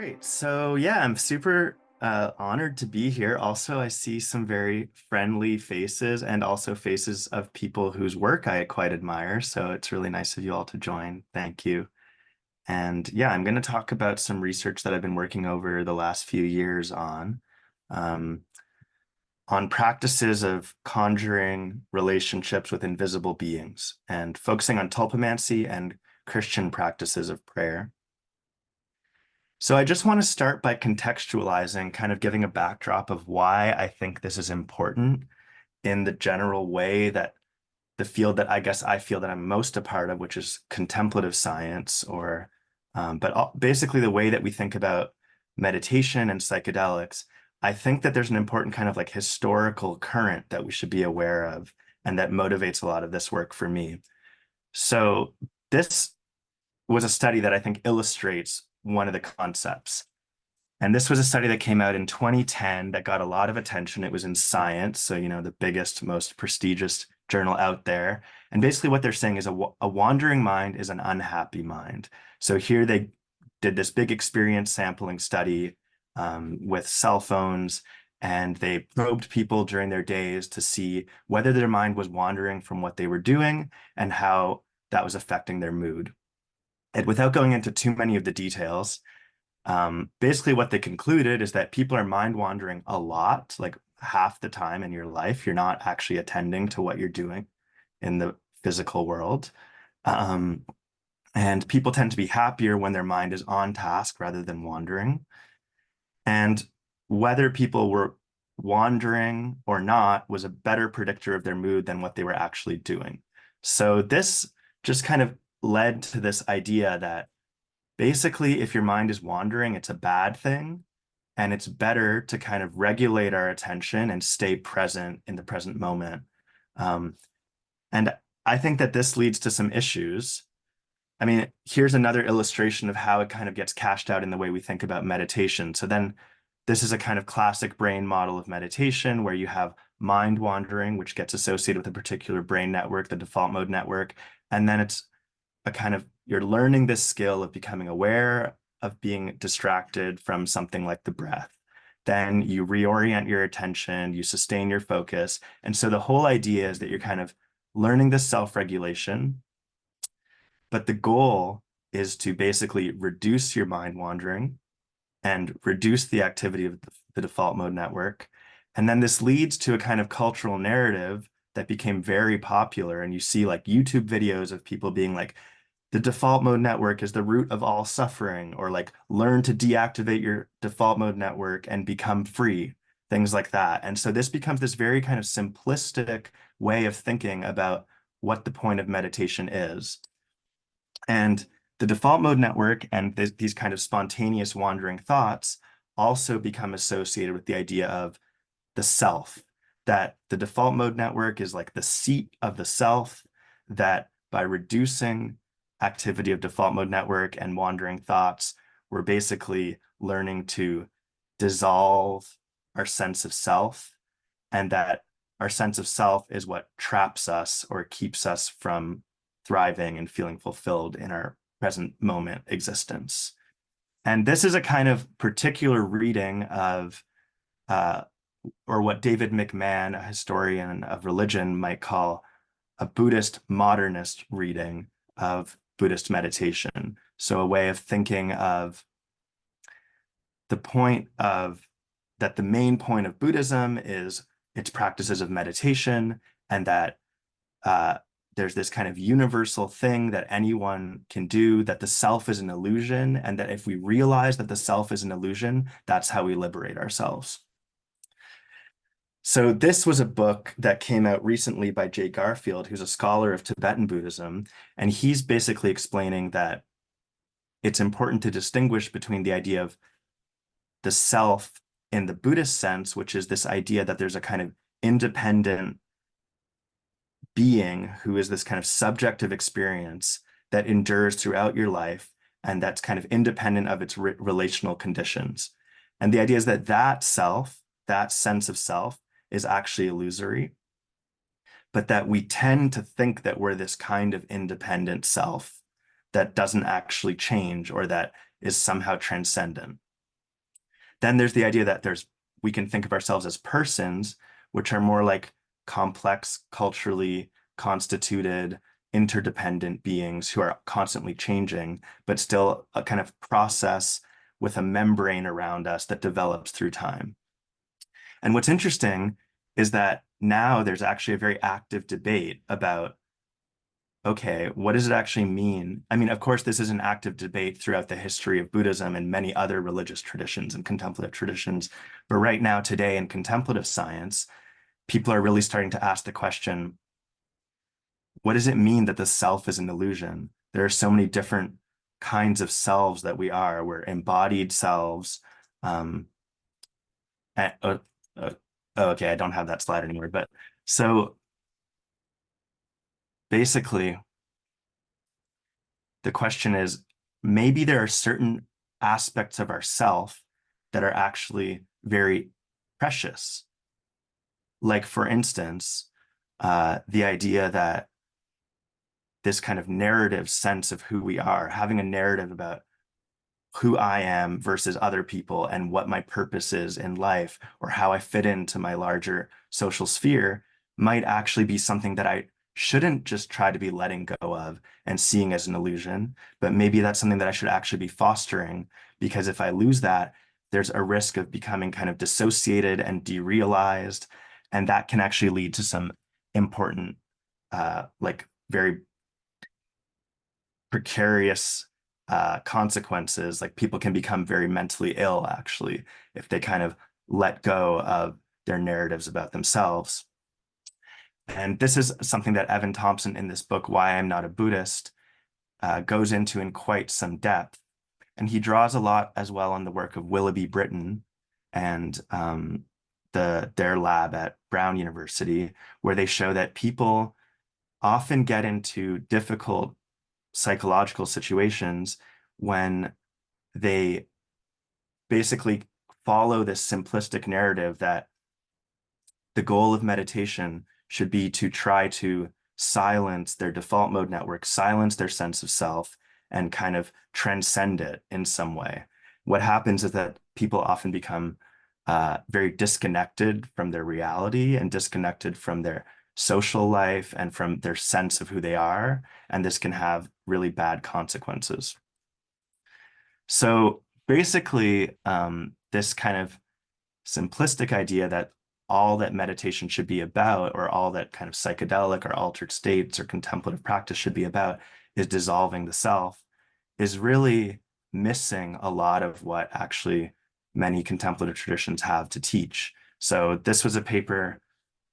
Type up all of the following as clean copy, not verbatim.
Great. So yeah, I'm super honored to be here. Also, I see some very friendly faces and also faces of people whose work I quite admire. So it's really nice of you all to join. Thank you. And yeah, I'm going to talk about some research that I've been working over the last few years um, on practices of conjuring relationships with invisible beings and focusing on tulpamancy and Christian practices of prayer. So I just want to start by contextualizing, kind of giving a backdrop of why I think this is important in the general way that the field that I guess I feel that I'm most a part of, which is contemplative science, basically the way that we think about meditation and psychedelics. I think that there's an important kind of like historical current that we should be aware of, and that motivates a lot of this work for me. So this was a study that I think illustrates one of the concepts. And this was a study that came out in 2010 that got a lot of attention. It was in Science, so the biggest, most prestigious journal out there. And basically what they're saying is a wandering mind is an unhappy mind. So here they did this big experience sampling study with cell phones, and they probed people during their days to see whether their mind was wandering from what they were doing and how that was affecting their mood. And without going into too many of the details, basically what they concluded is that people are mind wandering a lot, like half the time in your life. You're not actually attending to what you're doing in the physical world. Um, and people tend to be happier when their mind is on task rather than wandering. And whether people were wandering or not was a better predictor of their mood than what they were actually doing. So this just kind of led to this idea that basically, if your mind is wandering, it's a bad thing. And it's better to kind of regulate our attention and stay present in the present moment. Um, and I think that this leads to some issues. I mean, here's another illustration of how it kind of gets cashed out in the way we think about meditation. So then this is a kind of classic brain model of meditation where you have mind wandering, which gets associated with a particular brain network, the default mode network. And then it's a kind of, you're learning this skill of becoming aware of being distracted from something like the breath. Then you reorient your attention, you sustain your focus. And so the whole idea is that you're kind of learning this self-regulation, but the goal is to basically reduce your mind wandering and reduce the activity of the default mode network. And then this leads to a kind of cultural narrative that became very popular. And you see like YouTube videos of people being like, the default mode network is the root of all suffering, or like learn to deactivate your default mode network and become free, things like that. And so this becomes this very kind of simplistic way of thinking about what the point of meditation is. And the default mode network and these kind of spontaneous wandering thoughts also become associated with the idea of the self, that the default mode network is like the seat of the self, that by reducing activity of default mode network and wandering thoughts, we're basically learning to dissolve our sense of self, and that our sense of self is what traps us or keeps us from thriving and feeling fulfilled in our present moment existence. And this is a kind of particular reading of uh, or what David McMahon, a historian of religion, might call a Buddhist modernist reading of Buddhist meditation. So a way of thinking of the point of that the main point of Buddhism is its practices of meditation, and that uh, there's this kind of universal thing that anyone can do, that the self is an illusion, and that if we realize that the self is an illusion, that's how we liberate ourselves. So this was a book that came out recently by Jay Garfield, who's a scholar of Tibetan Buddhism, and he's basically explaining that it's important to distinguish between the idea of the self in the Buddhist sense, which is this idea that there's a kind of independent being who is this kind of subjective experience that endures throughout your life, and that's kind of independent of its relational conditions. And the idea is that that self, that sense of self, is actually illusory, but that we tend to think that we're this kind of independent self that doesn't actually change or that is somehow transcendent. Then there's the idea that we can think of ourselves as persons, which are more like complex, culturally constituted, interdependent beings who are constantly changing, but still a kind of process with a membrane around us that develops through time. And what's interesting is that now there's actually a very active debate about, okay, what does it actually mean? I mean, of course, this is an active debate throughout the history of Buddhism and many other religious traditions and contemplative traditions. But right now, today, in contemplative science, people are really starting to ask the question, what does it mean that the self is an illusion? There are so many different kinds of selves that we are. We're embodied selves. Um, uh, uh, oh, okay, I don't have that slide anymore. But so basically, the question is, maybe there are certain aspects of ourself that are actually very precious. Like, for instance, the idea that this kind of narrative sense of who we are, having a narrative about who I am versus other people and what my purpose is in life or how I fit into my larger social sphere might actually be something that I shouldn't just try to be letting go of and seeing as an illusion, but maybe that's something that I should actually be fostering, because if I lose that, there's a risk of becoming kind of dissociated and derealized, and that can actually lead to some important, like very precarious consequences. Like people can become very mentally ill, actually, if they kind of let go of their narratives about themselves. And this is something that Evan Thompson in this book, Why I'm Not a Buddhist, goes into in quite some depth. And he draws a lot as well on the work of Willoughby Britton and their lab at Brown University, where they show that people often get into difficult psychological situations when they basically follow this simplistic narrative that the goal of meditation should be to try to silence their default mode network, silence their sense of self, and kind of transcend it in some way. What happens is that people often become very disconnected from their reality and disconnected from their social life and from their sense of who they are. And this can have really bad consequences. So basically, this kind of simplistic idea that all that meditation should be about, or all that kind of psychedelic or altered states or contemplative practice should be about, is dissolving the self, is really missing a lot of what actually many contemplative traditions have to teach. So this was a paper,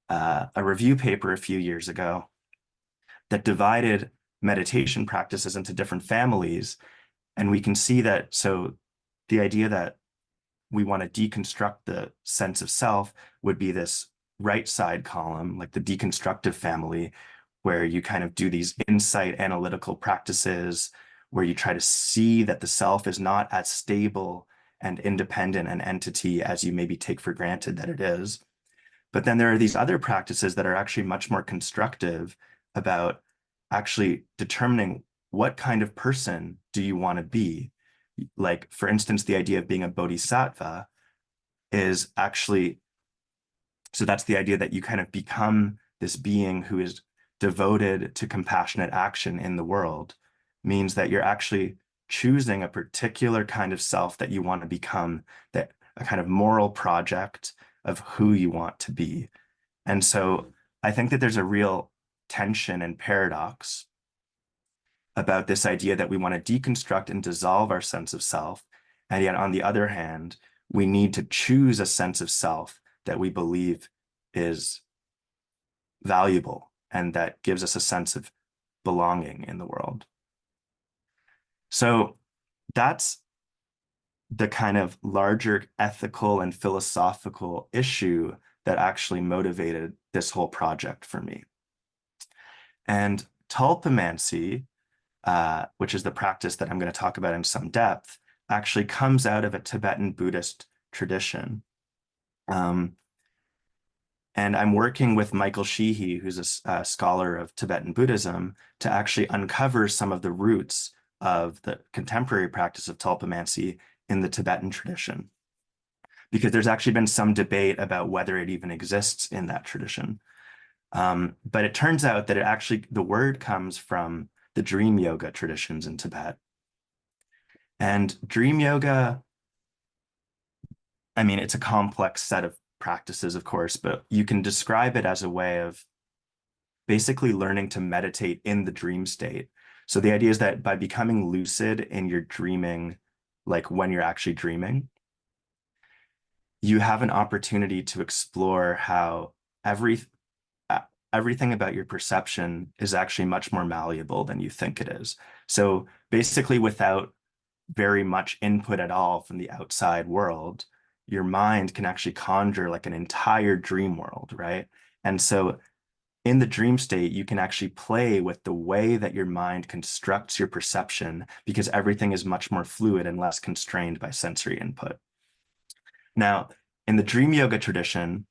a review paper a few years ago that divided meditation practices into different families. And we can see that, so the idea that we want to deconstruct the sense of self would be this right side column, like the deconstructive family, where you kind of do these insight analytical practices, where you try to see that the self is not as stable and independent an entity as you maybe take for granted that it is. But then there are these other practices that are actually much more constructive about actually determining what kind of person do you want to be. Like, for instance, the idea of being a bodhisattva is actually, so that's the idea that you kind of become this being who is devoted to compassionate action in the world, means that you're actually choosing a particular kind of self that you want to become, that a kind of moral project of who you want to be. And so I think that there's a real tension and paradox about this idea that we want to deconstruct and dissolve our sense of self. And yet, on the other hand, we need to choose a sense of self that we believe is valuable and that gives us a sense of belonging in the world. So that's the kind of larger ethical and philosophical issue that actually motivated this whole project for me. And tulpamancy, which is the practice that I'm going to talk about in some depth, actually comes out of a Tibetan Buddhist tradition. And I'm working with Michael Sheehy, who's a scholar of Tibetan Buddhism, to actually uncover some of the roots of the contemporary practice of tulpamancy in the Tibetan tradition. because there's actually been some debate about whether it even exists in that tradition. But it turns out that the word comes from the dream yoga traditions in Tibet. And dream yoga, I mean, it's a complex set of practices, of course, but you can describe it as a way of basically learning to meditate in the dream state. So the idea is that by becoming lucid in your dreaming, like when you're actually dreaming, you have an opportunity to explore how every everything about your perception is actually much more malleable than you think it is. So basically, without very much input at all from the outside world, your mind can actually conjure like an entire dream world, right? And so in the dream state, you can actually play with the way that your mind constructs your perception because everything is much more fluid and less constrained by sensory input. Now, in the dream yoga tradition,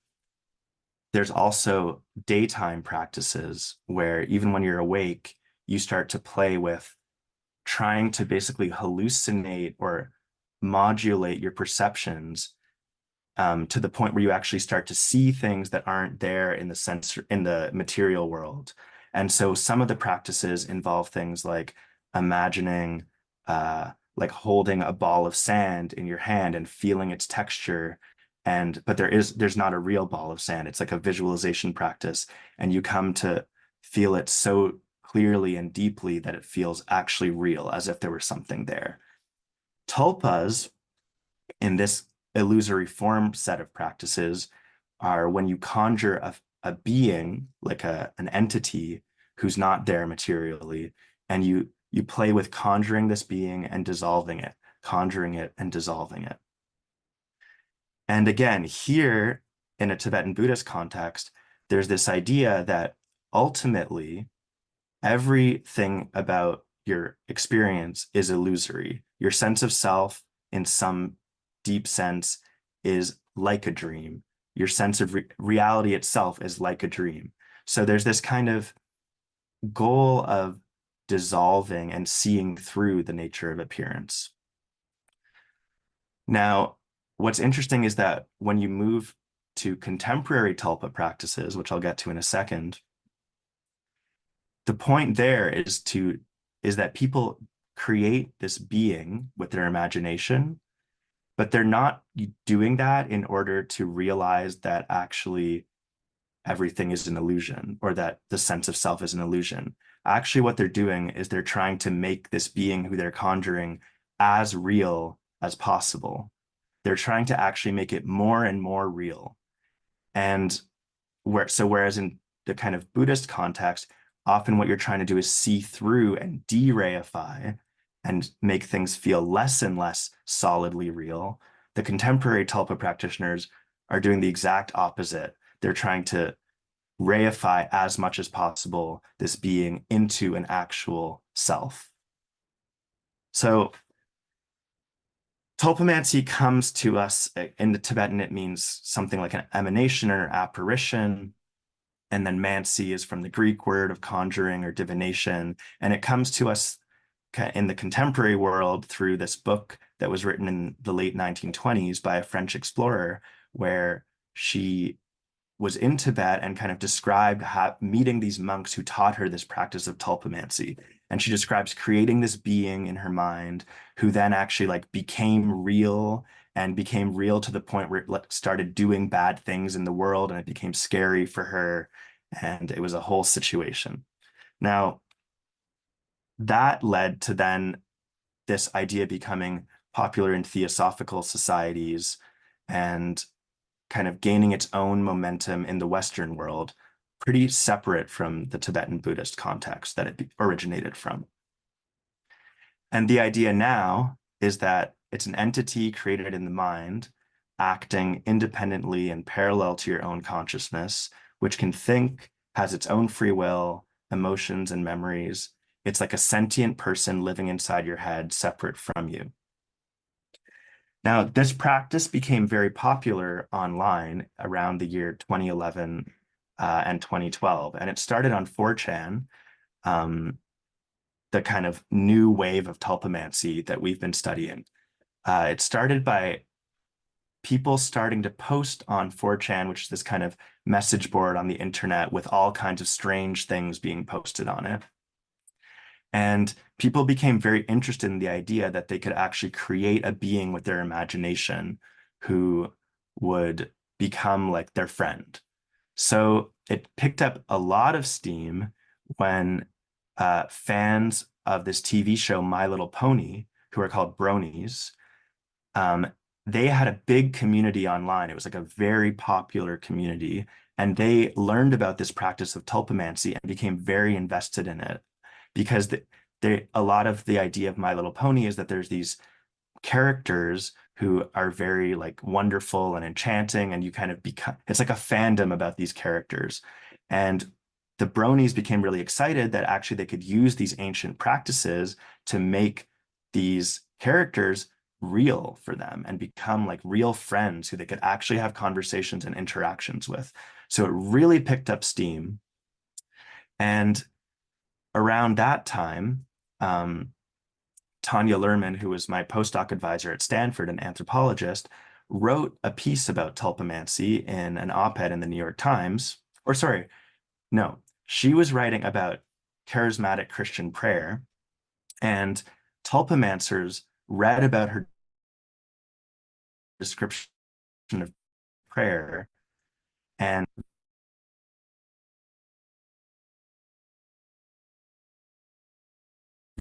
there's also daytime practices where even when you're awake, you start to play with trying to basically hallucinate or modulate your perceptions to the point where you actually start to see things that aren't there in the material world. And so some of the practices involve things like imagining, like holding a ball of sand in your hand and feeling its texture. But there's not a real ball of sand. It's like a visualization practice, and you come to feel it so clearly and deeply that it feels actually real, as if there was something there. Tulpas in this illusory form set of practices are when you conjure a being, like an entity who's not there materially, and you play with conjuring this being and dissolving it, conjuring it and dissolving it. And again, here in a Tibetan Buddhist context, there's this idea that ultimately everything about your experience is illusory. Your sense of self, in some deep sense, is like a dream. Your sense of reality itself is like a dream. So there's this kind of goal of dissolving and seeing through the nature of appearance. Now, what's interesting is that when you move to contemporary tulpa practices, which I'll get to in a second, the point there is that people create this being with their imagination, but they're not doing that in order to realize that actually everything is an illusion or that the sense of self is an illusion. Actually, what they're doing is they're trying to make this being who they're conjuring as real as possible. They're trying to actually make it more and more real. And whereas in the kind of Buddhist context, often what you're trying to do is see through and de-reify and make things feel less and less solidly real. The contemporary Tulpa practitioners are doing the exact opposite. They're trying to reify as much as possible this being into an actual self. So Tulpamancy comes to us in the Tibetan, it means something like an emanation or apparition. And then mancy is from the Greek word of conjuring or divination. And it comes to us in the contemporary world through this book that was written in the late 1920s by a French explorer, where she was in Tibet and kind of described meeting these monks who taught her this practice of tulpamancy. And she describes creating this being in her mind who then actually like became real and became real to the point where it started doing bad things in the world and it became scary for her. And it was a whole situation. Now, that led to then this idea becoming popular in theosophical societies and kind of gaining its own momentum in the Western world, pretty separate from the Tibetan Buddhist context that it originated from. And the idea now is that it's an entity created in the mind, acting independently and parallel to your own consciousness, which can think, has its own free will, emotions, and memories. It's like a sentient person living inside your head, separate from you. Now, this practice became very popular online around the year 2011 and 2012, and it started on 4chan, the kind of new wave of tulpamancy that we've been studying. It started by people starting to post on 4chan, which is this kind of message board on the internet with all kinds of strange things being posted on it. And people became very interested in the idea that they could actually create a being with their imagination who would become like their friend. So it picked up a lot of steam when fans of this TV show, My Little Pony, who are called bronies, um, they had a big community online. It was like a very popular community. And they learned about this practice of tulpamancy and became very invested in it because a lot of the idea of My Little Pony is that there's these characters who are very like wonderful and enchanting, and you kind of become, it's like a fandom about these characters. And the bronies became really excited that actually they could use these ancient practices to make these characters real for them and become like real friends who they could actually have conversations and interactions with. So it really picked up steam. And around that time, Tanya Luhrmann, who was my postdoc advisor at Stanford, an anthropologist, wrote a piece about tulpamancy in an op-ed in the New York Times. Or sorry, no, she was writing about charismatic Christian prayer, and tulpamancers read about her description of prayer and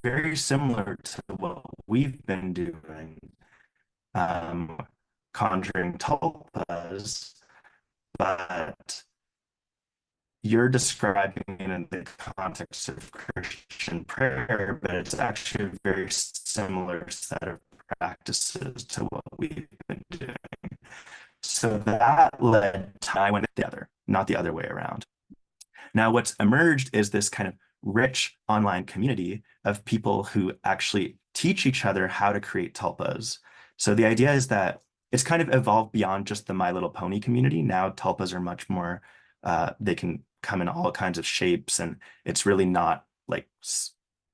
very similar to what we've been doing, um, conjuring tulpas, but you're describing it in the context of Christian prayer, but it's actually a very similar set of practices to what we've been doing. So that led to I went the other, not the other way around. Now, what's emerged is this kind of rich online community of people who actually teach each other how to create tulpas. So the idea is that it's kind of evolved beyond just the My Little Pony community. Now tulpas are much more, they can come in all kinds of shapes, and it's really not like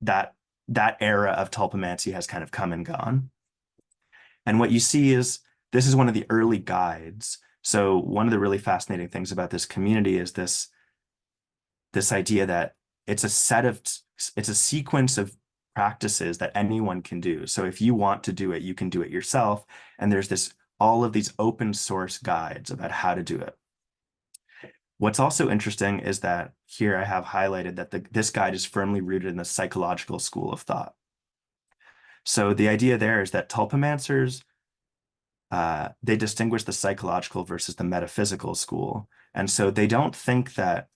that that era of tulpamancy has kind of come and gone. And what you see is this is one of the early guides. So one of the really fascinating things about this community is this idea that it's a sequence of practices that anyone can do. So if you want to do it, you can do it yourself. And there's all of these open source guides about how to do it. What's also interesting is that here I have highlighted that this guide is firmly rooted in the psychological school of thought. So the idea there is that tulpamancers, they distinguish the psychological versus the metaphysical school. And so they don't think that,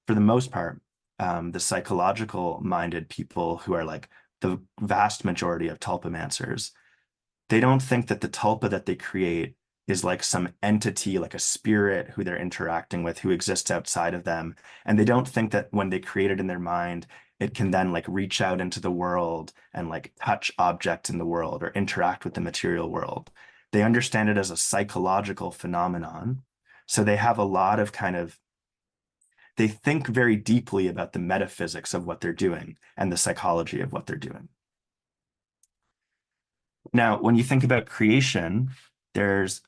for the most part, the psychological minded people who are like the vast majority of tulpamancers, they don't think that the tulpa that they create is like some entity, like a spirit who they're interacting with, who exists outside of them. And they don't think that when they create it in their mind, it can then like reach out into the world and like touch objects in the world or interact with the material world. They understand it as a psychological phenomenon. So they have a lot of kind of, they think very deeply about the metaphysics of what they're doing and the psychology of what they're doing. Now, when you think about creation, there's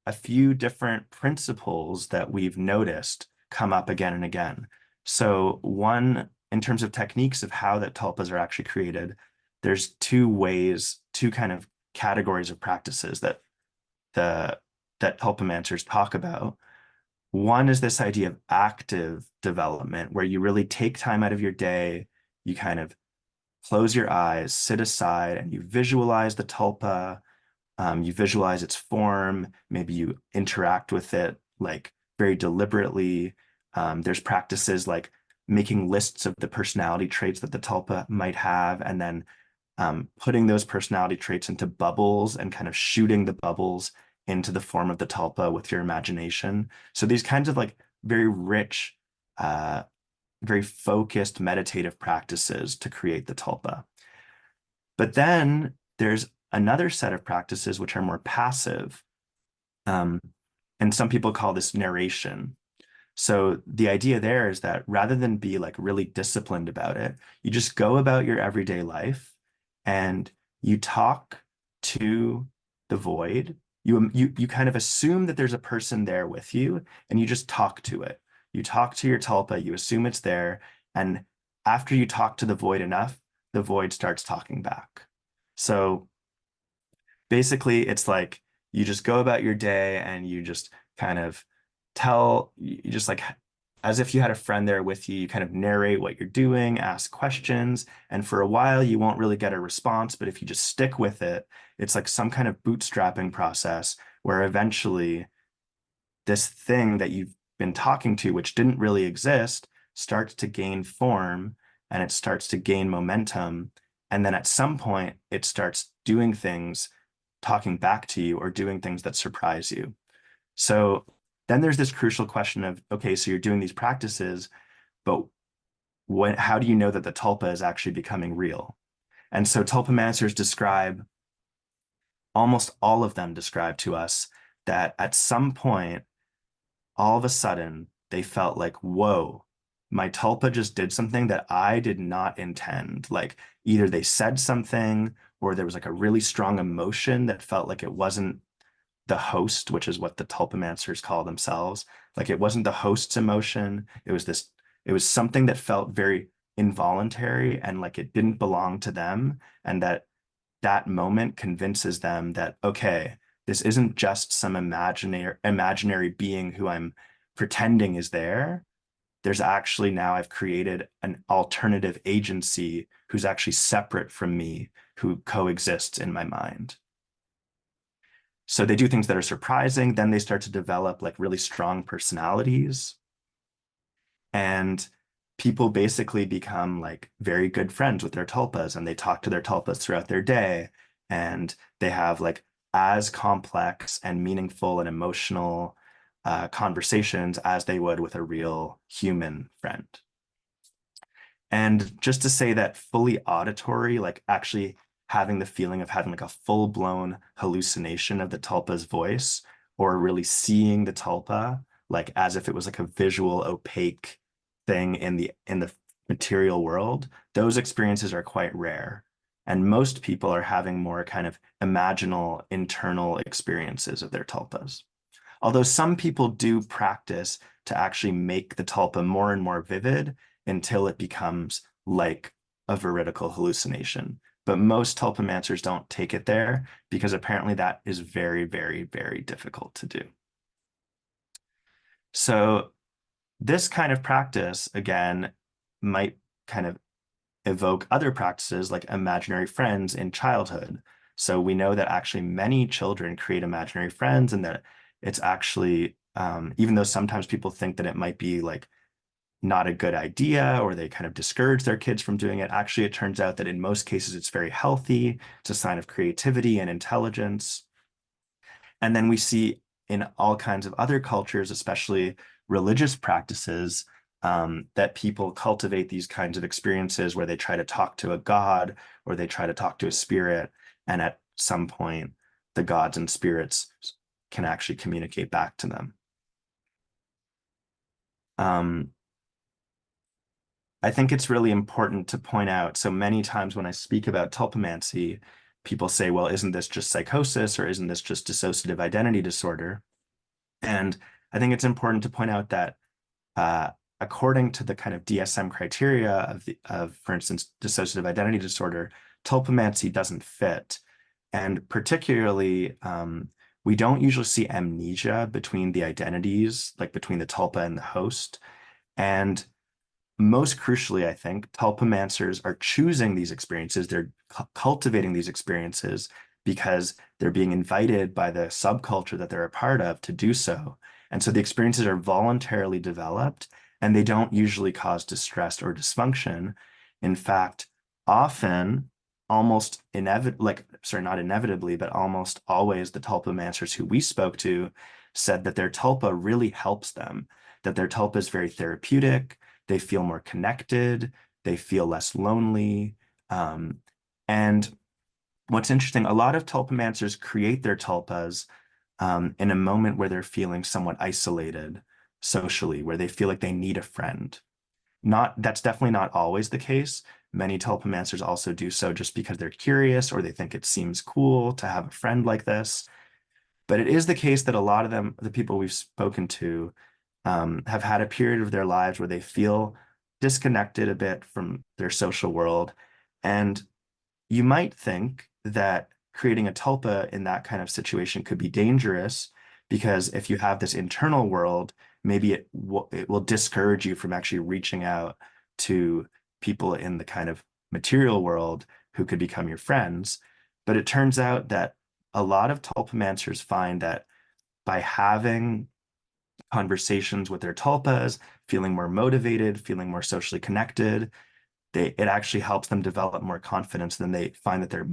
a few different principles that we've noticed come up again and again. So one, in terms of techniques of how that tulpas are actually created, there's two kind of categories of practices that tulpamancers talk about. One is this idea of active development, where you really take time out of your day, you kind of close your eyes, sit aside, and you visualize the tulpa. You visualize its form. Maybe you interact with it like very deliberately. There's practices like making lists of the personality traits that the tulpa might have, and then putting those personality traits into bubbles and kind of shooting the bubbles into the form of the tulpa with your imagination. So these kinds of like very rich, very focused meditative practices to create the tulpa. But then there's another set of practices which are more passive. And some people call this narration. So the idea there is that rather than be like really disciplined about it, you just go about your everyday life and you talk to the void you kind of assume that there's a person there with you, and you just talk to it. You talk to your tulpa, you assume it's there, and after you talk to the void enough, the void starts talking back. So basically, it's like you just go about your day and you just kind of you just like, as if you had a friend there with you, you kind of narrate what you're doing, ask questions, and for a while you won't really get a response, but if you just stick with it, it's like some kind of bootstrapping process where eventually this thing that you've been talking to, which didn't really exist, starts to gain form and it starts to gain momentum. And then at some point, it starts doing things, talking back to you or doing things that surprise you. So then there's this crucial question of, okay, so you're doing these practices, but how do you know that the tulpa is actually becoming real? And so tulpamancers describe, almost all of them describe to us that at some point, all of a sudden, they felt like, whoa, my tulpa just did something that I did not intend. Like either they said something or there was like a really strong emotion that felt like it wasn't the host, which is what the tulpamancers call themselves. Like it wasn't the host's emotion. It was something that felt very involuntary and like it didn't belong to them. And that moment convinces them that, okay, this isn't just some imaginary being who I'm pretending is there. There's actually now I've created an alternative agency who's actually separate from me, who coexists in my mind. So they do things that are surprising. Then they start to develop like really strong personalities. And people basically become like very good friends with their tulpas and they talk to their tulpas throughout their day. And they have like as complex and meaningful and emotional conversations as they would with a real human friend. And just to say that fully auditory, like actually having the feeling of having like a full-blown hallucination of the tulpa's voice, or really seeing the tulpa like as if it was like a visual opaque thing in the material world, those experiences are quite rare. And most people are having more kind of imaginal internal experiences of their tulpas. Although some people do practice to actually make the tulpa more and more vivid until it becomes like a veridical hallucination. But most tulpamancers don't take it there because apparently that is very, very, very difficult to do. So this kind of practice, again, might kind of evoke other practices like imaginary friends in childhood. So we know that actually many children create imaginary friends and that it's actually, even though sometimes people think that it might be like not a good idea or they kind of discourage their kids from doing it, actually it turns out that in most cases it's very healthy. It's a sign of creativity and intelligence. And then we see in all kinds of other cultures, especially religious practices, that people cultivate these kinds of experiences where they try to talk to a god or they try to talk to a spirit. And at some point, the gods and spirits can actually communicate back to them. Um, I think it's really important to point out, so many times when I speak about tulpamancy, people say, well, isn't this just psychosis or isn't this just dissociative identity disorder? And I think it's important to point out that according to the kind of DSM criteria of, for instance, dissociative identity disorder, tulpamancy doesn't fit. And particularly, we don't usually see amnesia between the identities, like between the tulpa and the host. And most crucially, I think, tulpamancers are choosing these experiences. They're cultivating these experiences because they're being invited by the subculture that they're a part of to do so. And so the experiences are voluntarily developed and they don't usually cause distress or dysfunction. In fact, often, almost inevitably, like, sorry, not inevitably, but almost always the tulpamancers who we spoke to said that their tulpa really helps them, that their tulpa is very therapeutic, they feel more connected, they feel less lonely. And what's interesting, a lot of tulpamancers create their tulpas in a moment where they're feeling somewhat isolated socially, where they feel like they need a friend. That's definitely not always the case. Many tulpamancers also do so just because they're curious or they think it seems cool to have a friend like this. But it is the case that a lot of them, the people we've spoken to, have had a period of their lives where they feel disconnected a bit from their social world. And you might think that creating a tulpa in that kind of situation could be dangerous because if you have this internal world, maybe it will discourage you from actually reaching out to people in the kind of material world who could become your friends. But it turns out that a lot of tulpamancers find that by having conversations with their tulpas, feeling more motivated, feeling more socially connected, it actually helps them develop more confidence. Then they find that they're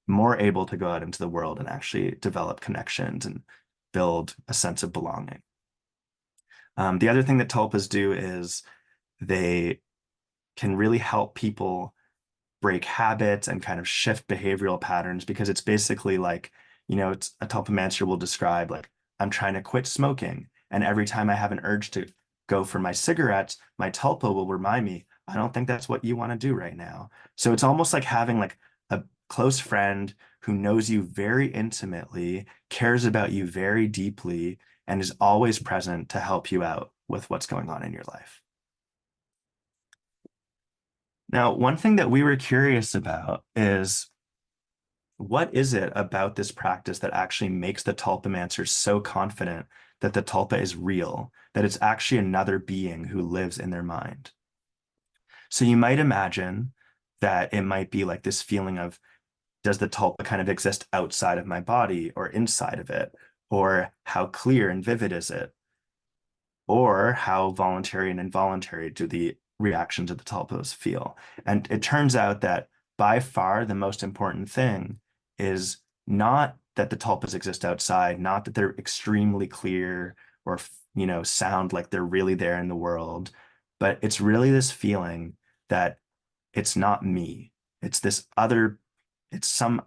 more able to go out into the world and actually develop connections and build a sense of belonging. The other thing that tulpas do is they can really help people break habits and kind of shift behavioral patterns because it's basically like, it's a tulpamancer will describe like, I'm trying to quit smoking. And every time I have an urge to go for my cigarettes, my tulpa will remind me, I don't think that's what you want to do right now. So it's almost like having like a close friend who knows you very intimately, cares about you very deeply, and is always present to help you out with what's going on in your life. Now, one thing that we were curious about is what is it about this practice that actually makes the tulpamancer so confident that the tulpa is real, that it's actually another being who lives in their mind? So you might imagine that it might be like this feeling of, does the tulpa kind of exist outside of my body or inside of it? Or how clear and vivid is it? Or how voluntary and involuntary do the reactions of the tulpas feel? And it turns out that by far the most important thing is not that the tulpas exist outside, not that they're extremely clear or sound like they're really there in the world, but it's really this feeling that it's not me. It's this other, it's some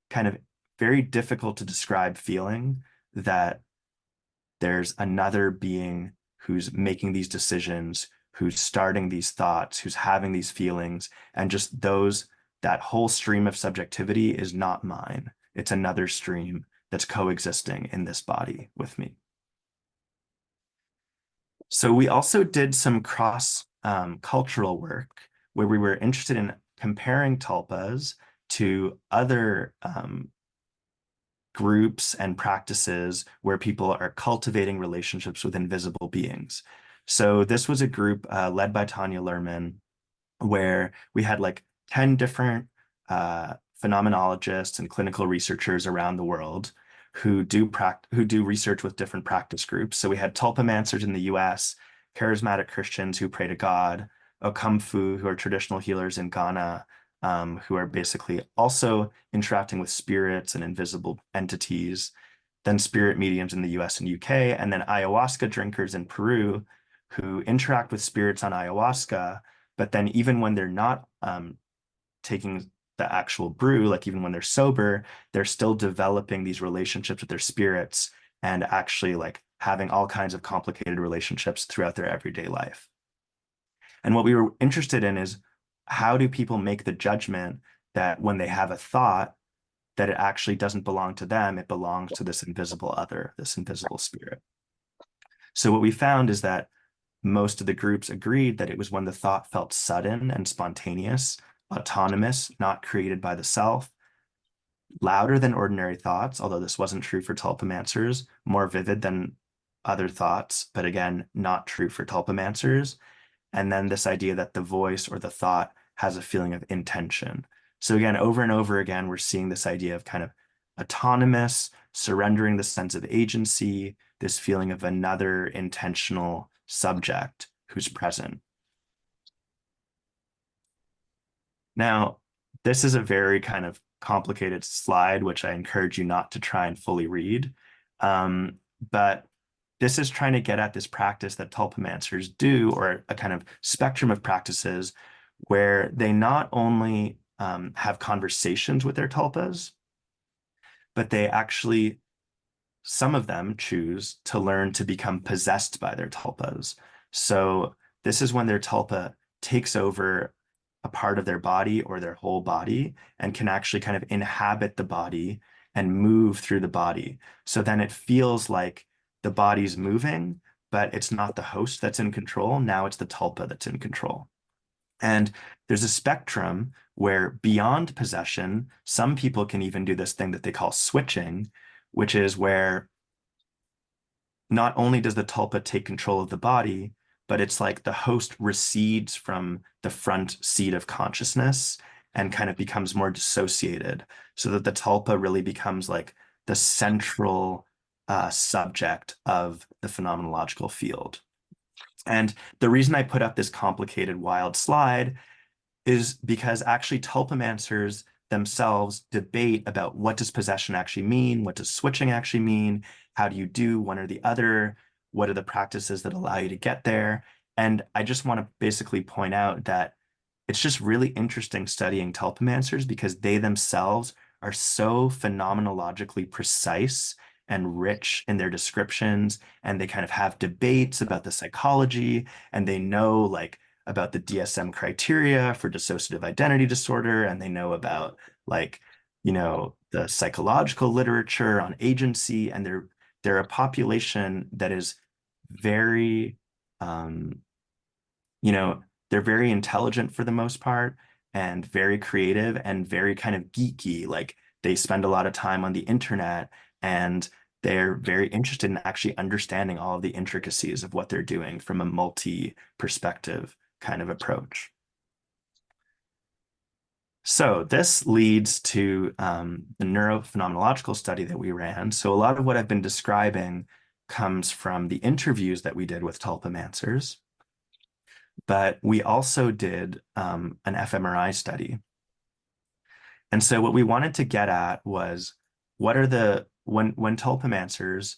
kind of very difficult to describe feeling that there's another being who's making these decisions, who's starting these thoughts, who's having these feelings, and just that whole stream of subjectivity is not mine. It's another stream that's coexisting in this body with me. So we also did some cross cultural work where we were interested in comparing tulpas to other groups and practices where people are cultivating relationships with invisible beings. So this was a group led by Tanya Lerman, where we had like 10 different phenomenologists and clinical researchers around the world who do research with different practice groups. So we had tulpamancers in the US, charismatic Christians who pray to God, Okamfu, who are traditional healers in Ghana, who are basically also interacting with spirits and invisible entities, then spirit mediums in the US and UK, and then ayahuasca drinkers in Peru who interact with spirits on ayahuasca, but then even when they're not taking the actual brew, like even when they're sober, they're still developing these relationships with their spirits and actually like having all kinds of complicated relationships throughout their everyday life. And what we were interested in is how do people make the judgment that when they have a thought, that it actually doesn't belong to them, it belongs to this invisible other, this invisible spirit. So what we found is that most of the groups agreed that it was when the thought felt sudden and spontaneous, autonomous, not created by the self, louder than ordinary thoughts, although this wasn't true for tulpamancers, more vivid than other thoughts, but again, not true for tulpamancers. And then this idea that the voice or the thought has a feeling of intention. So again, over and over again, we're seeing this idea of kind of autonomous, surrendering the sense of agency, this feeling of another intentional subject who's present. Now, this is a very kind of complicated slide, which I encourage you not to try and fully read. But this is trying to get at this practice that tulpamancers do, or a kind of spectrum of practices where they not only have conversations with their tulpas, but they actually, some of them choose to learn to become possessed by their tulpas. So this is when their tulpa takes over a part of their body or their whole body and can actually kind of inhabit the body and move through the body. So then it feels like the body's moving, but it's not the host that's in control. Now it's the tulpa that's in control. And there's a spectrum where beyond possession, some people can even do this thing that they call switching, which is where not only does the tulpa take control of the body, but it's like the host recedes from the front seat of consciousness and kind of becomes more dissociated, so that the tulpa really becomes like the central subject of the phenomenological field. And the reason I put up this complicated, wild slide is because actually tulpamancers themselves debate about what does possession actually mean, what does switching actually mean, how do you do one or the other, what are the practices that allow you to get there. And I just want to basically point out that it's just really interesting studying tulpamancers because they themselves are so phenomenologically precise and rich in their descriptions, and they kind of have debates about the psychology, and they know like about the DSM criteria for dissociative identity disorder, and they know about like, the psychological literature on agency, and they're a population that is very, um, you know, they're very intelligent for the most part and very creative and very kind of geeky. Like they spend a lot of time on the internet and they're very interested in actually understanding all of the intricacies of what they're doing from a multi-perspective kind of approach. So this leads to the neurophenomenological study that we ran. So a lot of what I've been describing comes from the interviews that we did with tulpamancers, but we also did an fMRI study. And so what we wanted to get at was what are when tulpamancers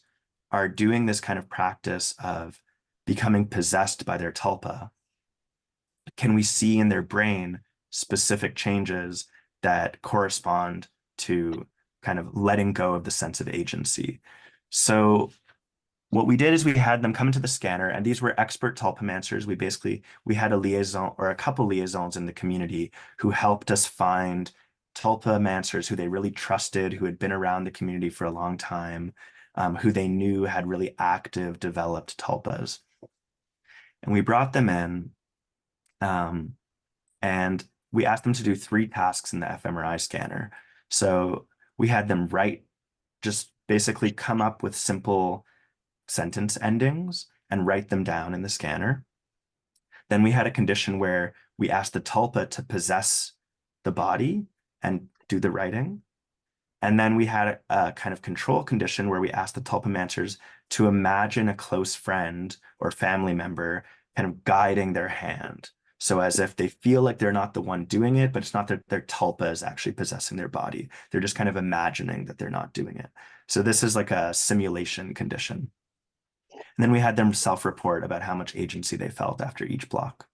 are doing this kind of practice of becoming possessed by their tulpa, can we see in their brain specific changes that correspond to kind of letting go of the sense of agency? So what we did is we had them come into the scanner, and these were expert tulpamancers. We had a liaison or a couple liaisons in the community who helped us find tulpamancers who they really trusted, who had been around the community for a long time, who they knew had really active, developed tulpas. And we brought them in, and we asked them to do 3 tasks in the fMRI scanner. So we had them just basically come up with simple sentence endings and write them down in the scanner. Then we had a condition where we asked the tulpa to possess the body and do the writing. And then we had a kind of control condition where we asked the tulpamancers to imagine a close friend or family member kind of guiding their hand. So as if they feel like they're not the one doing it, but it's not that their tulpa is actually possessing their body. They're just kind of imagining that they're not doing it. So this is like a simulation condition. And then we had them self-report about how much agency they felt after each block.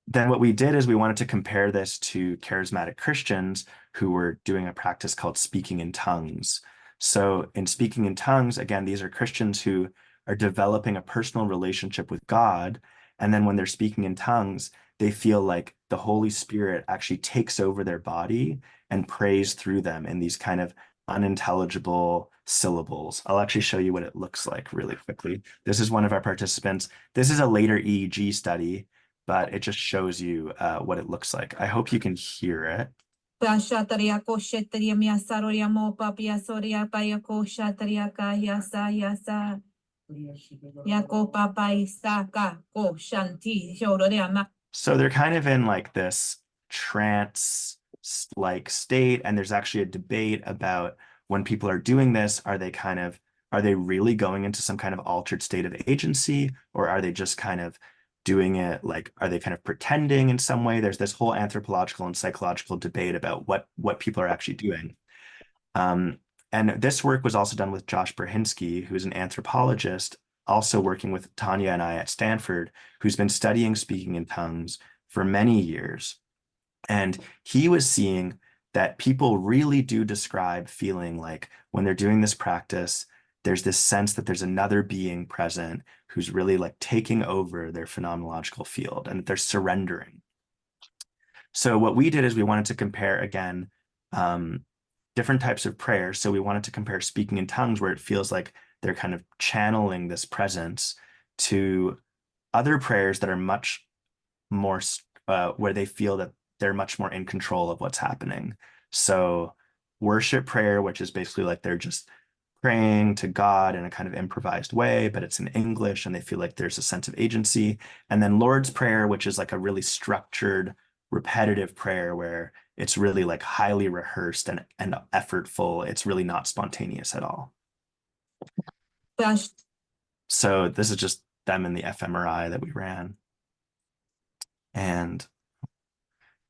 Then what we did is we wanted to compare this to charismatic Christians who were doing a practice called speaking in tongues. So in speaking in tongues, again, these are Christians who are developing a personal relationship with God. And then when they're speaking in tongues, they feel like the Holy Spirit actually takes over their body and prays through them in these kind of unintelligible syllables. I'll actually show you what it looks like really quickly. This is one of our participants. This is a later EEG study, but it just shows you what it looks like. I hope you can hear it. So they're kind of in like this trance like state, and there's actually a debate about when people are doing this, are they really going into some kind of altered state of agency, or are they just kind of doing it like, are they kind of pretending in some way? There's this whole anthropological and psychological debate about what people are actually doing. And this work was also done with Josh Berhinsky, who's an anthropologist, also working with Tanya and I at Stanford, who's been studying speaking in tongues for many years. And he was seeing that people really do describe feeling like when they're doing this practice, there's this sense that there's another being present who's really like taking over their phenomenological field and that they're surrendering. So what we did is we wanted to compare again different types of prayer. So we wanted to compare speaking in tongues, where it feels like they're kind of channeling this presence, to other prayers that are much more where they feel that they're much more in control of what's happening. So worship prayer, which is basically like they're just praying to God in a kind of improvised way, but it's in English and they feel like there's a sense of agency. And then Lord's Prayer, which is like a really structured, repetitive prayer where it's really like highly rehearsed and effortful. It's really not spontaneous at all. Gosh. So this is just them in the fMRI that we ran. And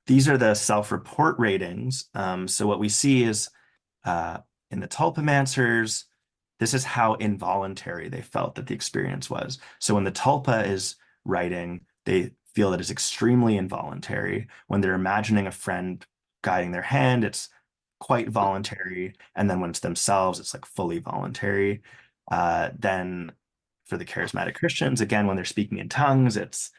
these are the self-report ratings. So what we see is uh, in the tulpamancers, this is how involuntary they felt that the experience was. So when the tulpa is writing, they feel that it's extremely involuntary. When they're imagining a friend guiding their hand, it's quite voluntary. And then when it's themselves, it's like fully voluntary. Then for the charismatic Christians, again, when they're speaking in tongues, it's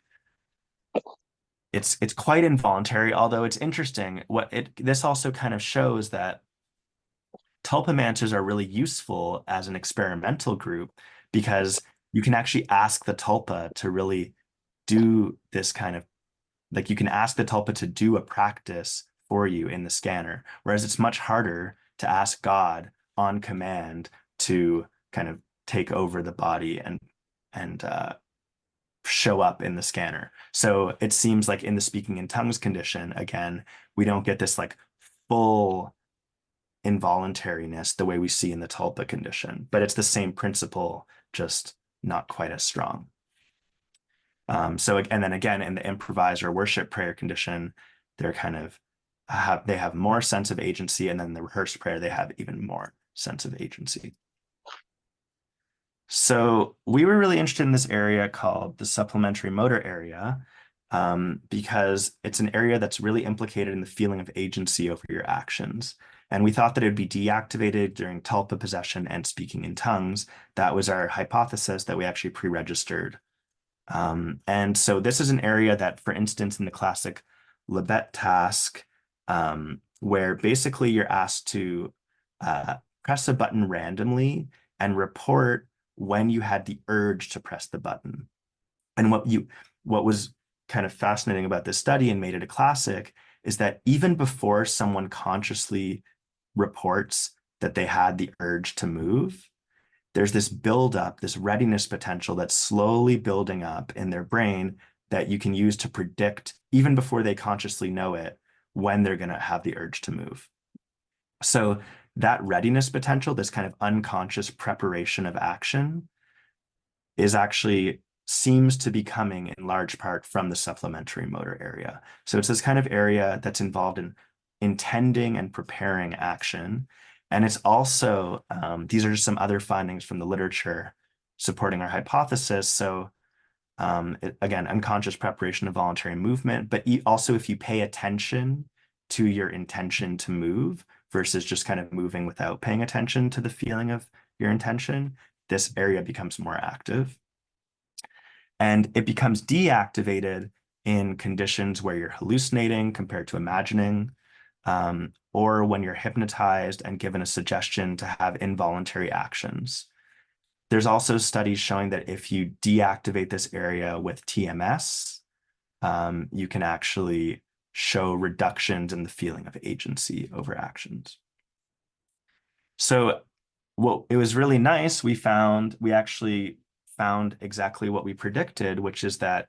quite involuntary, although it's interesting. This also kind of shows that tulpamancers are really useful as an experimental group, because you can actually ask the tulpa to really do this kind of, like, you can ask the tulpa to do a practice for you in the scanner, whereas it's much harder to ask God on command to kind of take over the body and show up in the scanner. So it seems like in the speaking in tongues condition, again, we don't get this like full involuntariness the way we see in the tulpa condition, but it's the same principle, just not quite as strong. And then again, in the improviser worship prayer condition, they're kind of they have more sense of agency, and then the rehearsed prayer, they have even more sense of agency. So we were really interested in this area called the supplementary motor area, because it's an area that's really implicated in the feeling of agency over your actions. And we thought that it would be deactivated during tulpa possession and speaking in tongues. That was our hypothesis that we actually pre-registered. And so this is an area that, for instance, in the classic Libet task, where basically you're asked to press a button randomly and report when you had the urge to press the button. And what was kind of fascinating about this study and made it a classic is that even before someone consciously reports that they had the urge to move, there's this buildup, this readiness potential that's slowly building up in their brain that you can use to predict, even before they consciously know it, when they're going to have the urge to move. So that readiness potential, this kind of unconscious preparation of action, is actually seems to be coming in large part from the supplementary motor area. So it's this kind of area that's involved in intending and preparing action. And it's also, these are just some other findings from the literature supporting our hypothesis. So again, unconscious preparation of voluntary movement, but also if you pay attention to your intention to move versus just kind of moving without paying attention to the feeling of your intention, this area becomes more active. And it becomes deactivated in conditions where you're hallucinating compared to imagining, or when you're hypnotized and given a suggestion to have involuntary actions. There's also studies showing that if you deactivate this area with TMS, you can actually show reductions in the feeling of agency over actions. So it was really nice. We actually found exactly what we predicted, which is that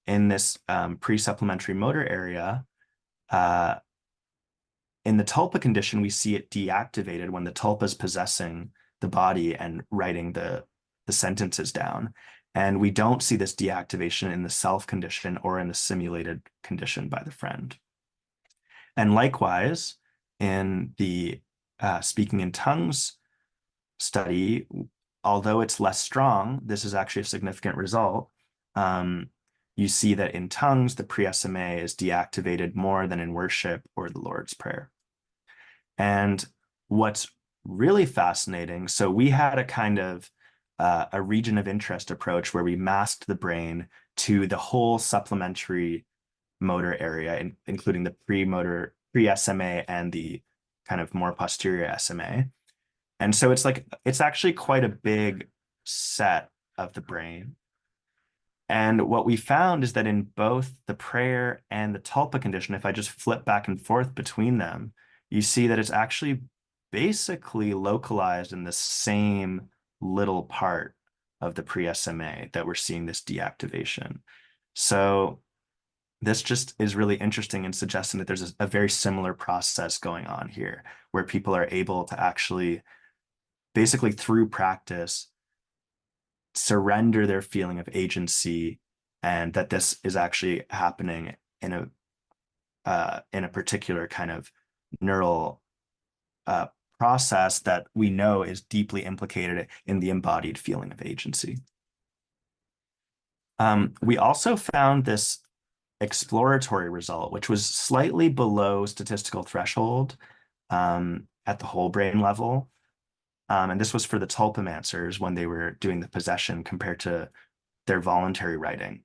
in this pre-supplementary motor area, in the tulpa condition, we see it deactivated when the tulpa is possessing the body and writing the sentences down. And we don't see this deactivation in the self condition or in the simulated condition by the friend. And likewise, in the speaking in tongues study, although it's less strong, this is actually a significant result. You see that in tongues, the pre-SMA is deactivated more than in worship or the Lord's Prayer. And what's really fascinating, so we had a kind of a region of interest approach where we masked the brain to the whole supplementary motor area, including the pre-SMA and the kind of more posterior SMA. And so it's actually quite a big set of the brain. And what we found is that in both the prayer and the tulpa condition, if I just flip back and forth between them, you see that it's actually basically localized in the same little part of the pre-SMA that we're seeing this deactivation. So this just is really interesting in suggesting that there's a very similar process going on here, where people are able to actually, basically through practice, surrender their feeling of agency, and that this is actually happening in a particular kind of neural uh, process that we know is deeply implicated in the embodied feeling of agency. We also found this exploratory result, which was slightly below statistical threshold at the whole brain level. And this was for the tulpamancers when they were doing the possession compared to their voluntary writing.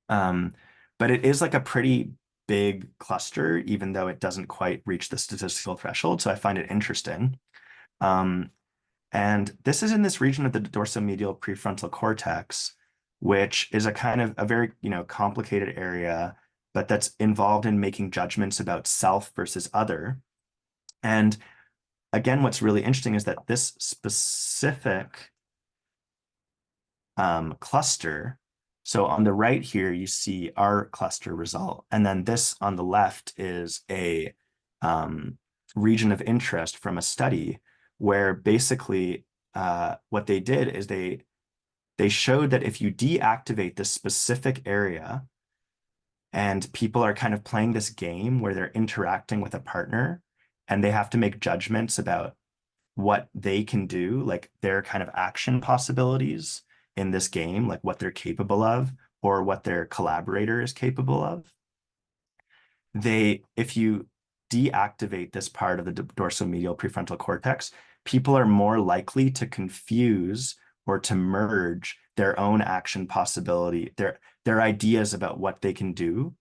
But it is like a pretty big cluster, even though it doesn't quite reach the statistical threshold. So I find it interesting. Um, and this is in this region of the dorsomedial prefrontal cortex, which is a kind of a very, complicated area, but that's involved in making judgments about self versus other. And again, what's really interesting is that this specific cluster. So on the right here, you see our cluster result. And then this on the left is a region of interest from a study where basically what they did is they showed that if you deactivate this specific area and people are kind of playing this game where they're interacting with a partner and they have to make judgments about what they can do, like their kind of action possibilities in this game, like what they're capable of or what their collaborator is capable of. If you deactivate this part of the dorsomedial prefrontal cortex, people are more likely to confuse or to merge their own action possibility, their ideas about what they can do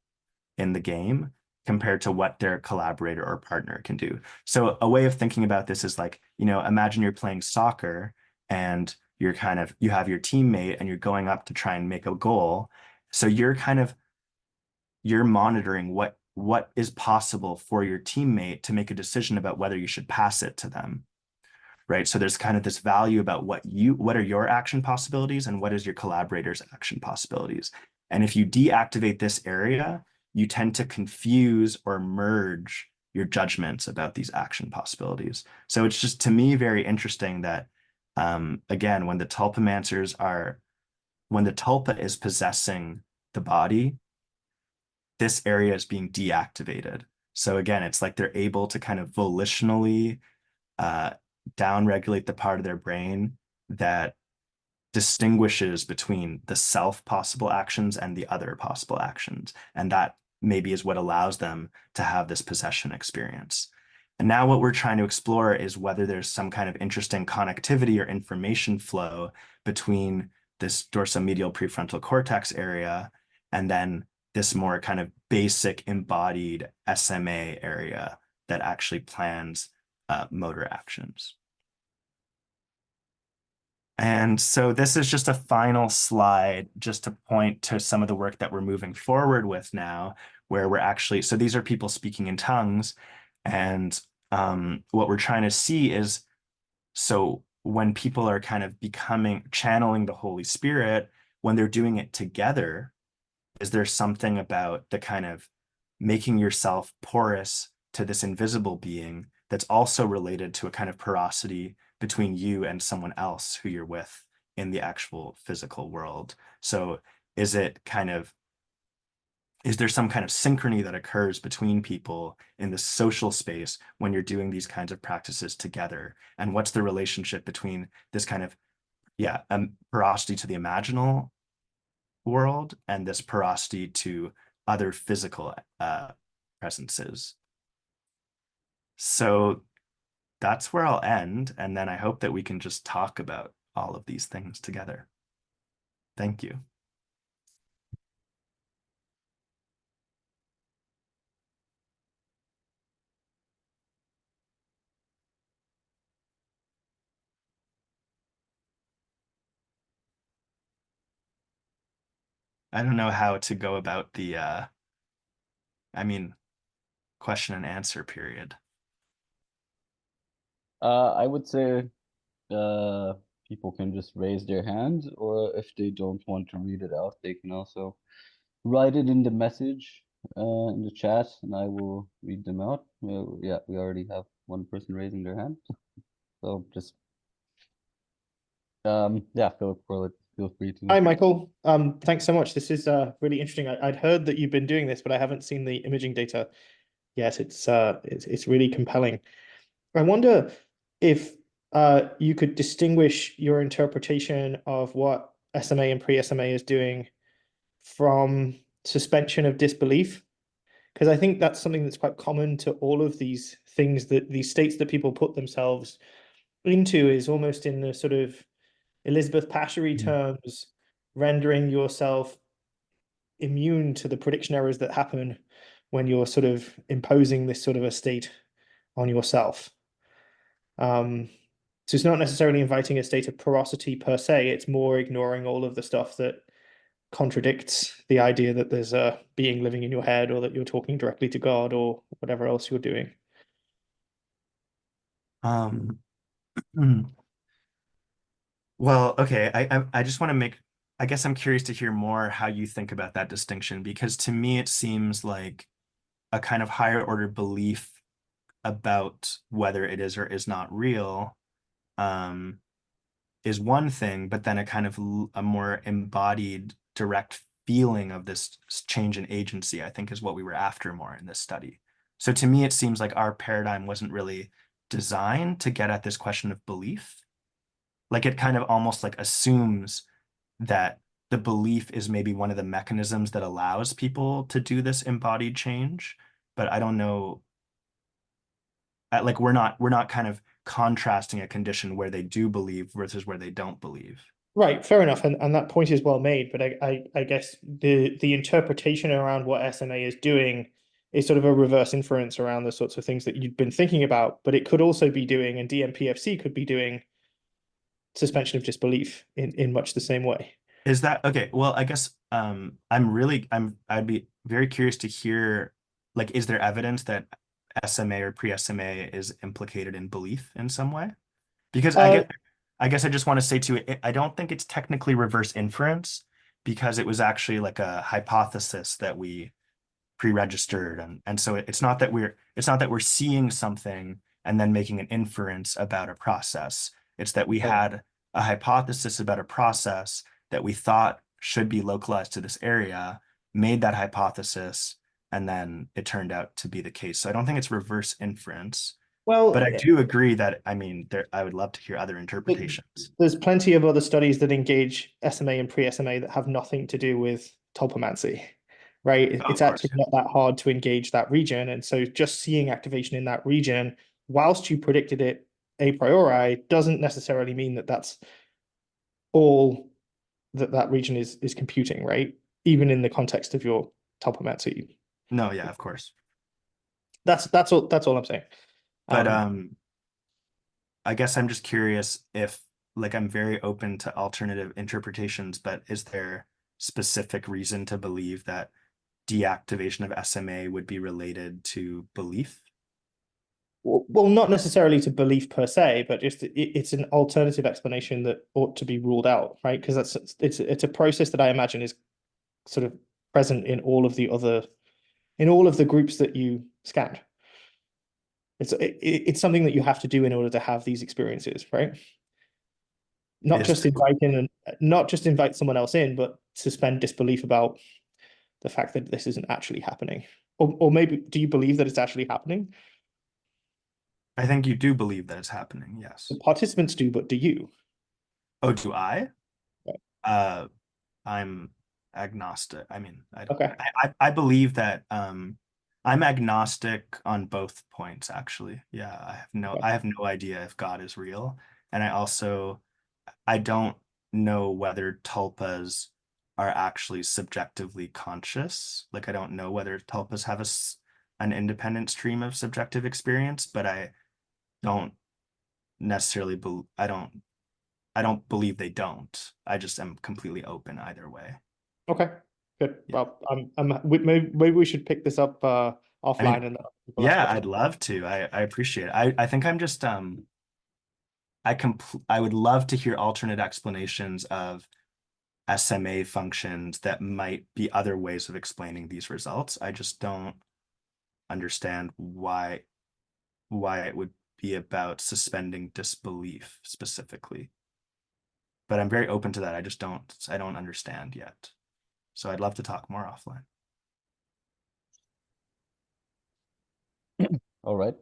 in the game compared to what their collaborator or partner can do. So a way of thinking about this is like, imagine you're playing soccer and you have your teammate and you're going up to try and make a goal. So you're monitoring what is possible for your teammate to make a decision about whether you should pass it to them. Right. So there's kind of this value about what are your action possibilities and what is your collaborator's action possibilities. And if you deactivate this area, you tend to confuse or merge your judgments about these action possibilities. So it's just, to me, very interesting that, again, when the tulpa is possessing the body, this area is being deactivated. So again, it's like they're able to kind of volitionally uh, downregulate the part of their brain that distinguishes between the self possible actions and the other possible actions. And that maybe is what allows them to have this possession experience. And now what we're trying to explore is whether there's some kind of interesting connectivity or information flow between this dorsomedial prefrontal cortex area and then this more kind of basic embodied SMA area that actually plans motor actions. And so this is just a final slide just to point to some of the work that we're moving forward with now, where so these are people speaking in tongues. And what we're trying to see is, so when people are kind of channeling the Holy Spirit, when they're doing it together, is there something about the kind of making yourself porous to this invisible being that's also related to a kind of porosity between you and someone else who you're with in the actual physical world? So is there some kind of synchrony that occurs between people in the social space when you're doing these kinds of practices together? And what's the relationship between this kind of, porosity to the imaginal world and this porosity to other physical presences? So that's where I'll end. And then I hope that we can just talk about all of these things together. Thank you. I don't know how to go about the I mean, question and answer period. I would say uh, people can just raise their hand, or if they don't want to read it out, they can also write it in the message in the chat, and I will read them out. Yeah, we already have one person raising their hand, so just yeah, feel free to. Hi, Michael. Thanks so much. This is really interesting. I'd heard that you've been doing this, but I haven't seen the imaging data yet. It's really compelling. I wonder if you could distinguish your interpretation of what SMA and pre-SMA is doing from suspension of disbelief, because I think that's something that's quite common to all of these things, that these states that people put themselves into is almost in the sort of Elizabeth Pashery terms, rendering yourself immune to the prediction errors that happen when you're sort of imposing this sort of a state on yourself. So it's not necessarily inviting a state of porosity per se, it's more ignoring all of the stuff that contradicts the idea that there's a being living in your head, or that you're talking directly to God, or whatever else you're doing. Um, hmm. Well, okay. I just want to make, I guess I'm curious to hear more how you think about that distinction, because to me it seems like a kind of higher order belief about whether it is or is not real um, is one thing, but then a kind of a more embodied, direct feeling of this change in agency, I think, is what we were after more in this study. So to me, it seems like our paradigm wasn't really designed to get at this question of belief. Like it kind of almost like assumes that the belief is maybe one of the mechanisms that allows people to do this embodied change. But I don't know, like we're not kind of contrasting a condition where they do believe versus where they don't believe. Right, fair enough, and that point is well made. But I guess the interpretation around what SMA is doing is sort of a reverse inference around the sorts of things that you've been thinking about. But it could also be doing, and DMPFC could be doing, suspension of disbelief in much the same way. Is that okay? Well, I guess I'd be very curious to hear, like, is there evidence that SMA or pre-SMA is implicated in belief in some way? Because Uh, I guess I just want to say too, I don't think it's technically reverse inference, because it was actually like a hypothesis that we pre-registered, and so it's not that we're seeing something and then making an inference about a process. It's that we had a hypothesis about a process that we thought should be localized to this area, made that hypothesis, and then it turned out to be the case. So I don't think it's reverse inference, well, but I do agree that, I mean, I would love to hear other interpretations. there's plenty of other studies that engage SMA and pre-SMA that have nothing to do with tulpamancy, right? Oh, It's of course, actually not that hard to engage that region. And so just seeing activation in that region, whilst you predicted it a priori, doesn't necessarily mean that that's all that that region is computing, right? Even in the context of your tulpamancy. no, yeah, of course. That's all I'm saying. But Um, I guess I'm just curious if, like, I'm very open to alternative interpretations, but is there specific reason to believe that deactivation of SMA would be related to belief? well, not necessarily to belief per se, but just it's an alternative explanation that ought to be ruled out, right? Because it's a process that I imagine is sort of present in all of the groups that you scanned. It's something that you have to do in order to have these experiences, right? Not Is just invite in and not just invite someone else in, but suspend disbelief about the fact that this isn't actually happening. Or maybe do you believe that it's actually happening? I think you do believe that it's happening, The yes. participants do, but do you? Oh, do I? Right. Uh, I'm agnostic. I mean, I don't. Okay. I believe that I'm agnostic on both points, actually. Yeah, Okay. I have no idea if God is real, and I don't know whether tulpas are actually subjectively conscious. Like, I don't know whether tulpas have an independent stream of subjective experience, but I don't necessarily I don't believe they don't. I just am completely open either way. Okay. Good. Yeah. Well, maybe we should pick this up I offline mean, and people ask yeah, questions. I'd love to. I appreciate it. I think I'm just I would love to hear alternate explanations of SMA functions that might be other ways of explaining these results. I just don't understand why it would be about suspending disbelief specifically. But I'm very open to that. I don't understand yet. So I'd love to talk more offline. All right.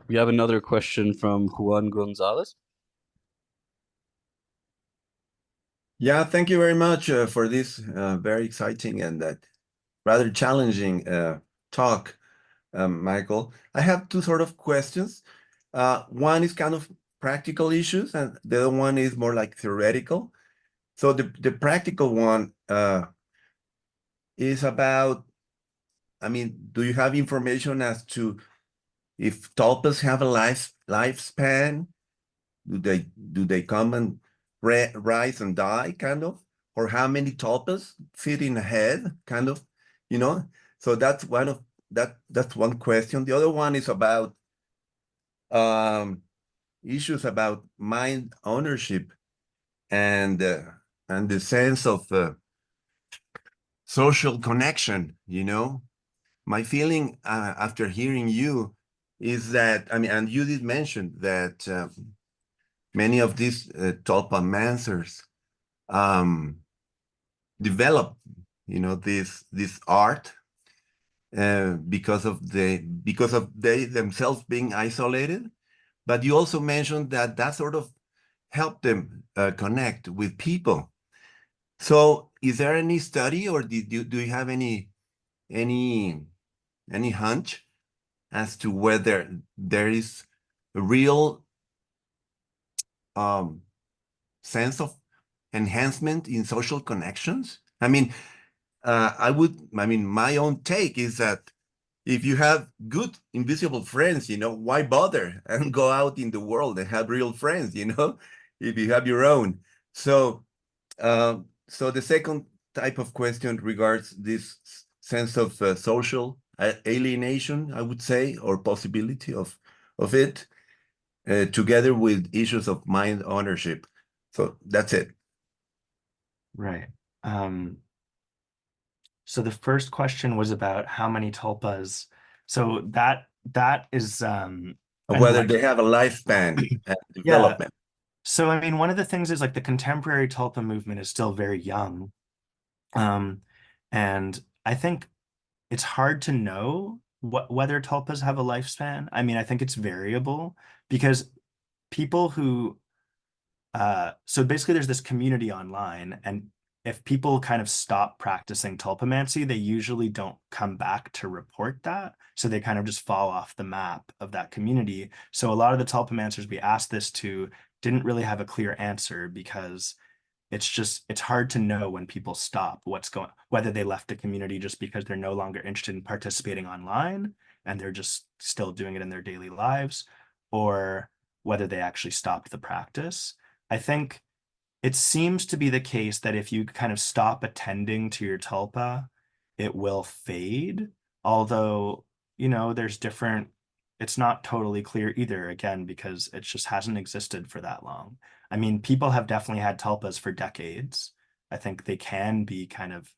We have another question from Juan Gonzalez. Yeah, thank you very much for this very exciting and rather challenging talk, Michael. I have two sort of questions. One is kind of practical issues, and the other one is more like theoretical. So the practical one is about, I mean, do you have information as to if tulpas have a lifespan? Do they come and rise and die, kind of? Or how many tulpas fit in a head, kind of, you know? So that's that's one question. The other one is about issues about mind ownership and the sense of social connection, you know? My feeling after hearing you is that, I mean, and you did mention that many of these tulpamancers develop, you know, this art because of they themselves being isolated. But you also mentioned that that sort of helped them connect with people. So, is there any study, or do you have any hunch as to whether there is a real sense of enhancement in social connections? I mean, my own take is that if you have good invisible friends, you know, why bother and go out in the world and have real friends, you know, if you have your own. So, so the second type of question regards this sense of social alienation, I would say, or possibility of it, together with issues of mind ownership. So that's it. Right. So the first question was about how many tulpas. So that is Whether they have a lifespan and yeah. development. So I mean, one of the things is like the contemporary tulpa movement is still very young. And I think it's hard to know whether tulpas have a lifespan. I mean, I think it's variable because people who so basically there's this community online, and if people kind of stop practicing tulpamancy, they usually don't come back to report that. So they kind of just fall off the map of that community. So a lot of the tulpamancers we asked this to didn't really have a clear answer because it's hard to know when people stop whether they left the community just because they're no longer interested in participating online and they're just still doing it in their daily lives, or whether they actually stopped the practice. I think it seems to be the case that if you kind of stop attending to your tulpa, it will fade. Although, you know, it's not totally clear either, again, because it just hasn't existed for that long. I mean, people have definitely had tulpas for decades. I think they can be kind of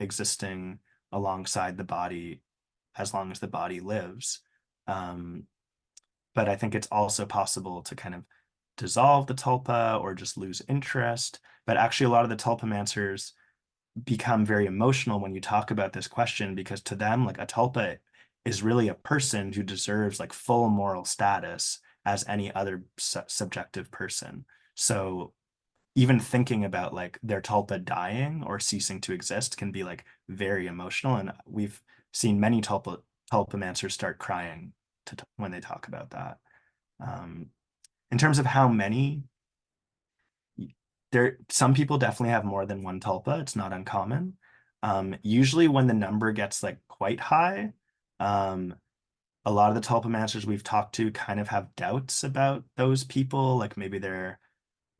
existing alongside the body as long as the body lives. But I think it's also possible to kind of dissolve the tulpa or just lose interest. But actually, a lot of the tulpamancers become very emotional when you talk about this question, because to them, like, a tulpa is really a person who deserves like full moral status as any other subjective person. So even thinking about like their tulpa dying or ceasing to exist can be like very emotional. And we've seen many tulpamancers start crying when they talk about that. In terms of how many, some people definitely have more than one tulpa. It's not uncommon. Usually when the number gets like quite high, a lot of the tulpamancers we've talked to kind of have doubts about those people. Like maybe they're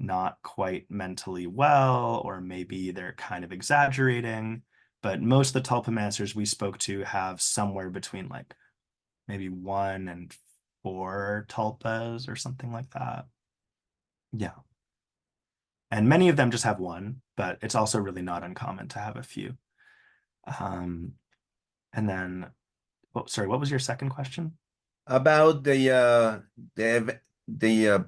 not quite mentally well, or maybe they're kind of exaggerating. but most of the tulpamancers we spoke to have somewhere between like maybe 1 and 4 tulpas or something like that. Yeah. And many of them just have 1, but it's also really not uncommon to have a few. And then, oh, sorry, what was your second question? About the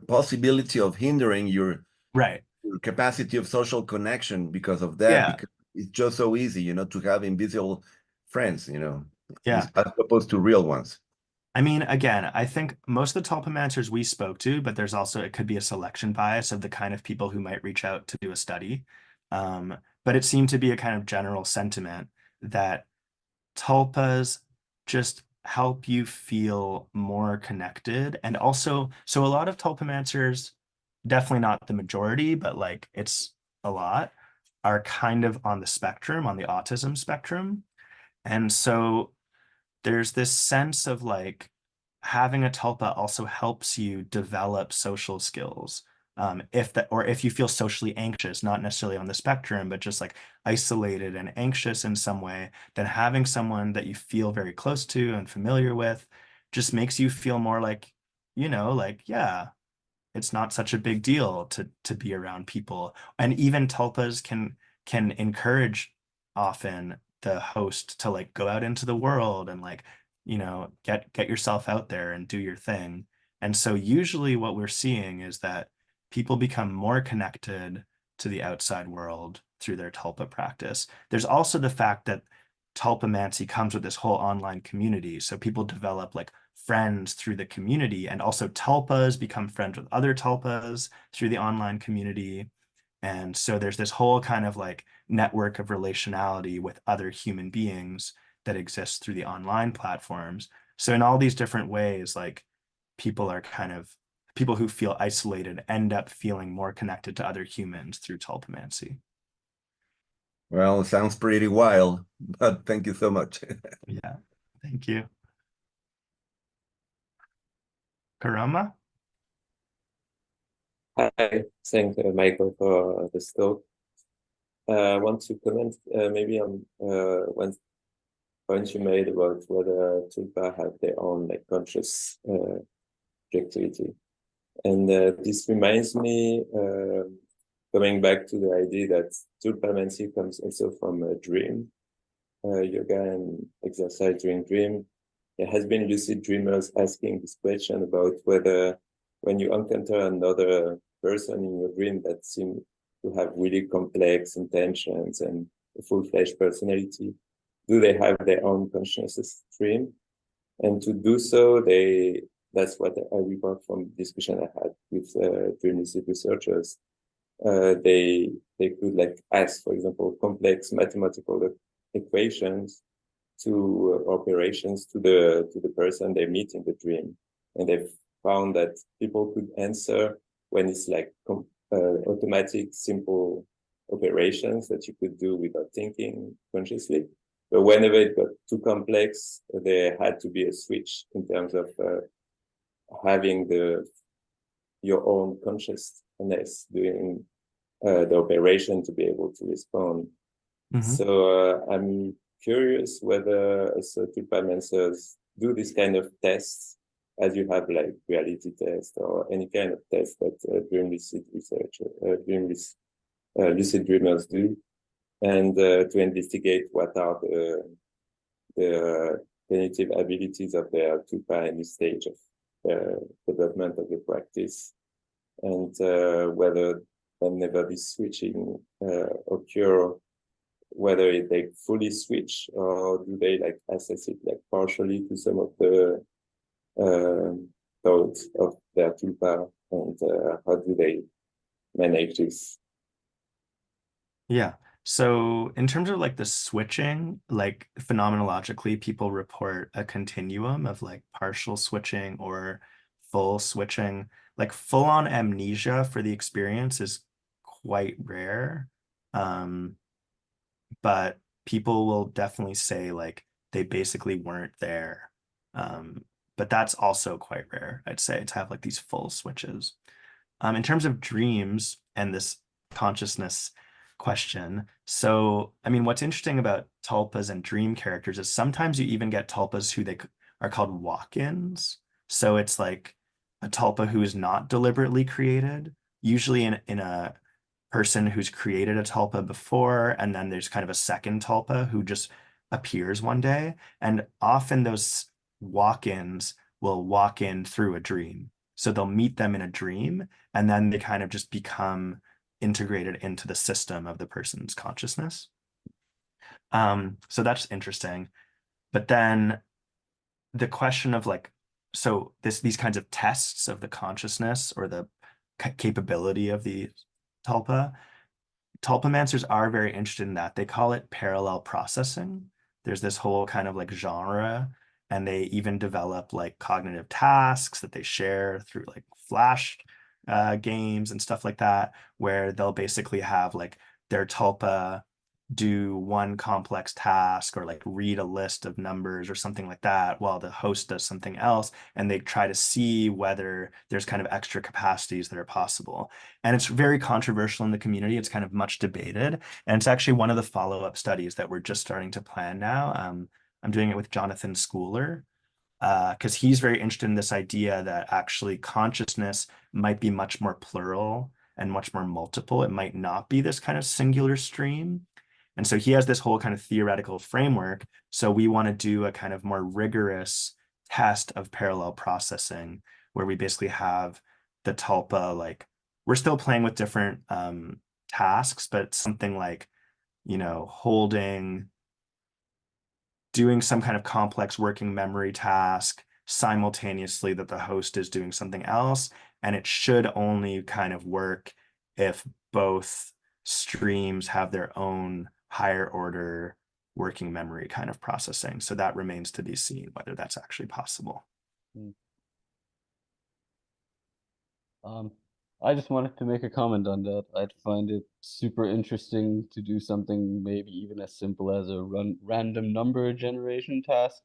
possibility of hindering your Right. capacity of social connection because of that, Yeah. because it's just so easy, to have invisible friends, Yeah. as opposed to real ones. I mean, again, I think most of the tulpamancers we spoke to, but there's also, it could be a selection bias of the kind of people who might reach out to do a study. But it seemed to be a kind of general sentiment that tulpas just help you feel more connected. And also, so a lot of tulpamancers, definitely not the majority, but like it's a lot, are kind of on the spectrum, on the autism spectrum. And so there's this sense of like having a tulpa also helps you develop social skills. If that, or if you feel socially anxious, not necessarily on the spectrum, but just like isolated and anxious in some way, then having someone that you feel very close to and familiar with just makes you feel more like, like, yeah, it's not such a big deal to be around people. And even tulpas can encourage often the host to like go out into the world and like, get yourself out there and do your thing. And so usually what we're seeing is that people become more connected to the outside world through their tulpa practice. There's also the fact that tulpamancy comes with this whole online community. So people develop like friends through the community, and also tulpas become friends with other tulpas through the online community. And so there's this whole kind of like network of relationality with other human beings that exists through the online platforms. So in all these different ways, like people who feel isolated end up feeling more connected to other humans through tulpamancy. Well, it sounds pretty wild, but thank you so much. Yeah, thank you. Karama? Hi, thank Michael for this talk. I want to comment maybe on one point you made about whether tulpa have their own like conscious objectivity, and this reminds me coming back to the idea that tulpamancy comes also from a dream yoga and exercise during dream. There has been lucid dreamers asking this question about whether when you encounter another person in your dream that seems to have really complex intentions and a full-fledged personality, do they have their own consciousness stream? And to do so, that's what I report from discussion I had with dream lucid researchers. They could like ask, for example, complex mathematical equations to operations to the person they meet in the dream, and they've found that people could answer when it's like automatic, simple operations that you could do without thinking consciously. But whenever it got too complex, there had to be a switch in terms of having your own consciousness doing the operation to be able to respond. Mhm. So I'm curious whether tulpamancers do this kind of tests, as you have like reality test or any kind of test that dream lucid lucid dreamers do, and to investigate what are the cognitive abilities of their tulpa in this stage of development of the practice, and whether whenever this switching occur, whether they fully switch or do they like assess it like partially to some of the thoughts of their tulpa, and how do they manage this? Yeah. So in terms of like the switching, like phenomenologically, people report a continuum of like partial switching or full switching. Like full on amnesia for the experience is quite rare. But people will definitely say like they basically weren't there. But that's also quite rare, I'd say, to have like these full switches. In terms of dreams and this consciousness question. So, I mean, what's interesting about tulpas and dream characters is sometimes you even get tulpas who are called walk-ins. So it's like a tulpa who is not deliberately created, usually in a person who's created a tulpa before, and then there's kind of a second tulpa who just appears one day. And often those walk-ins will walk in through a dream. So they'll meet them in a dream, and then they kind of just become integrated into the system of the person's consciousness. So that's interesting. But then the question of like, so these kinds of tests of the consciousness or the capability of the tulpa, tulpamancers are very interested in that. They call it parallel processing. There's this whole kind of like genre, and they even develop like cognitive tasks that they share through like Flash games and stuff like that, where they'll basically have like their tulpa do one complex task or like read a list of numbers or something like that while the host does something else, and they try to see whether there's kind of extra capacities that are possible. And it's very controversial in the community. It's kind of much debated, and it's actually one of the follow-up studies that we're just starting to plan now. I'm doing it with Jonathan Schooler, because he's very interested in this idea that actually consciousness might be much more plural and much more multiple. It might not be this kind of singular stream. And so he has this whole kind of theoretical framework. So we want to do a kind of more rigorous test of parallel processing, where we basically have the tulpa, like we're still playing with different tasks, but something like, doing some kind of complex working memory task simultaneously that the host is doing something else. And it should only kind of work if both streams have their own higher order working memory kind of processing. So that remains to be seen whether that's actually possible. I just wanted to make a comment on that. I'd find it super interesting to do something maybe even as simple as a random number generation task,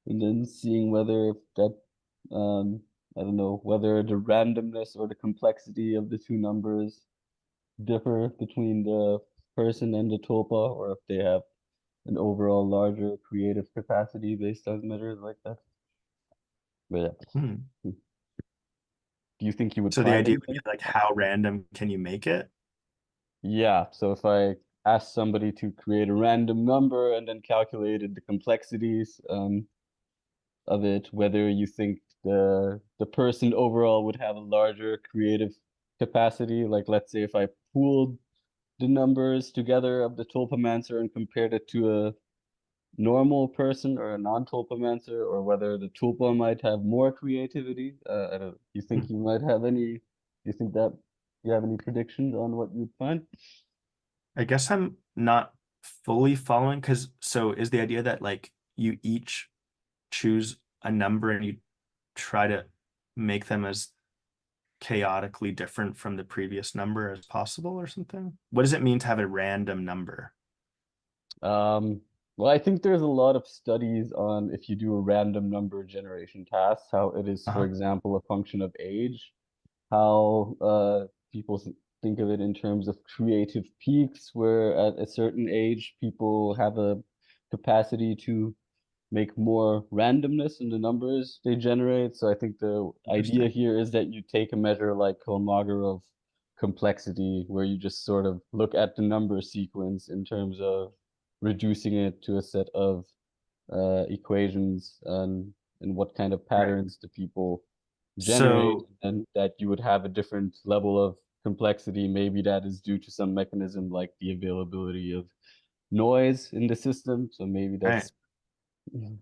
and then seeing whether that, I don't know, whether the randomness or the complexity of the two numbers differ between the person and the tulpa, or if they have an overall larger creative capacity based on measures like that. But yeah. Do you think you would So the find idea would be anything? like, how random can you make it? Yeah, so if I asked somebody to create a random number and then calculated the complexities of it, whether you think the person overall would have a larger creative capacity, like let's say if I pooled the numbers together of the tulpamancer and compared it to a normal person or a non-tulpamancer, or whether the tulpa might have more creativity. I don't. You think you might have any? You think that you have any predictions on what you'd find? I guess I'm not fully following, because so is the idea that like you each choose a number and you try to make them as chaotically different from the previous number as possible or something? What does it mean to have a random number? Well, I think there's a lot of studies on if you do a random number generation task, how it is, for example, a function of age, how people think of it in terms of creative peaks, where at a certain age, people have a capacity to make more randomness in the numbers they generate. So I think the idea here is that you take a measure like Kolmogorov complexity, where you just sort of look at the number sequence in terms of reducing it to a set of equations, and what kind of patterns do people generate, So and that you would have a different level of complexity. Maybe that is due to some mechanism like the availability of noise in the system. So maybe right. that's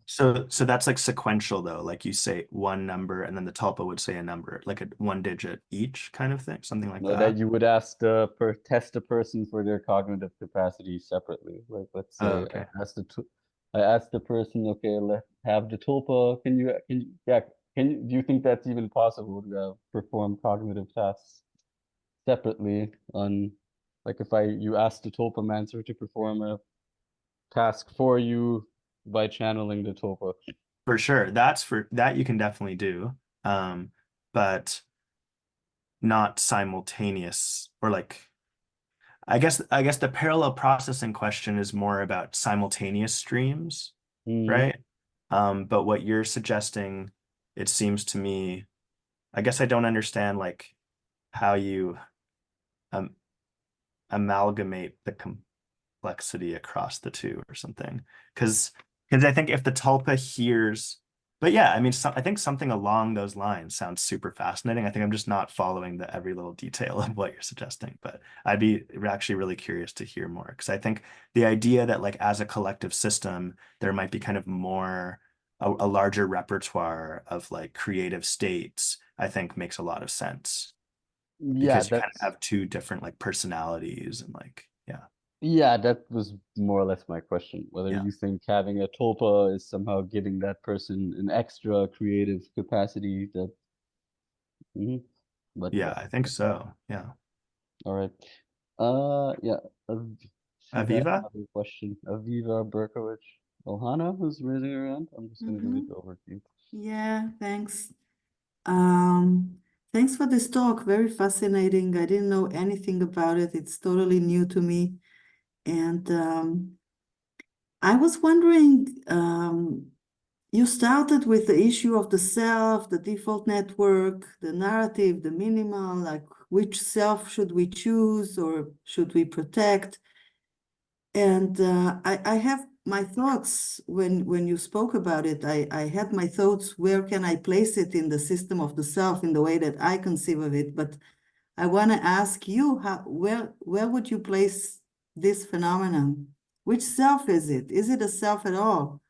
So that's like sequential though, like you say one number and then the tulpa would say a number, like a one digit each kind of thing, something like no, that. that you would ask test a person for their cognitive capacity separately. Like let's Oh, say okay. I asked the person, okay, let's have the tulpa. Do you think that's even possible to perform cognitive tasks separately on, like if you ask the tulpamancer to perform a task for you by channeling the tulpa? For sure. For that you can definitely do. But not simultaneous, or like I guess the parallel processing question is more about simultaneous streams, right? But what you're suggesting, it seems to me, I guess I don't understand like how you amalgamate the complexity across the two or something. Because I think if the tulpa hears, but yeah, I mean, I think something along those lines sounds super fascinating. I think I'm just not following the every little detail of what you're suggesting, but I'd be actually really curious to hear more. Because I think the idea that like as a collective system, there might be kind of more a larger repertoire of like creative states, I think makes a lot of sense Yeah, because you kind of that's have two different like personalities and like, yeah. yeah, that was more or less my question. Whether Yeah. you think having a tulpa is somehow giving that person an extra creative capacity that but Yeah, I think so. Yeah. all right. Yeah. She had Aviva? another question. Aviva Berkowicz. Ohana who's raising her hand. I'm just gonna give it over to you. Yeah, thanks. Thanks for this talk. Very fascinating. I didn't know anything about it. It's totally new to me. And I was wondering, you started with the issue of the self, the default network, the narrative, the minimal, like which self should we choose or should we protect? And I have my thoughts when you spoke about it. I had my thoughts, where can I place it in the system of the self in the way that I conceive of it? But I want to ask you, where would you place this phenomenon? Which self is it? Is it a self at all?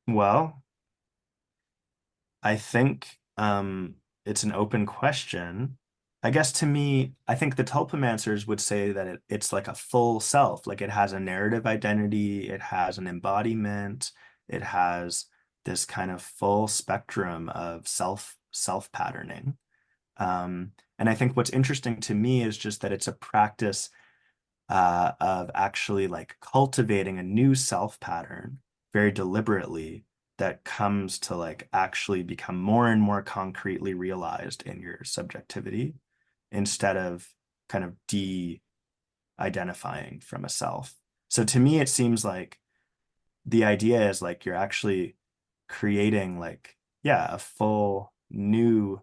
Well, I think it's an open question. I guess to me, I think the tulpamancers would say that it's like a full self, like it has a narrative identity, it has an embodiment, it has this kind of full spectrum of self patterning. And I think what's interesting to me is just that it's a practice of actually like cultivating a new self pattern very deliberately that comes to like actually become more and more concretely realized in your subjectivity instead of kind of de-identifying from a self. So to me, it seems like the idea is like you're actually creating like, yeah, a full new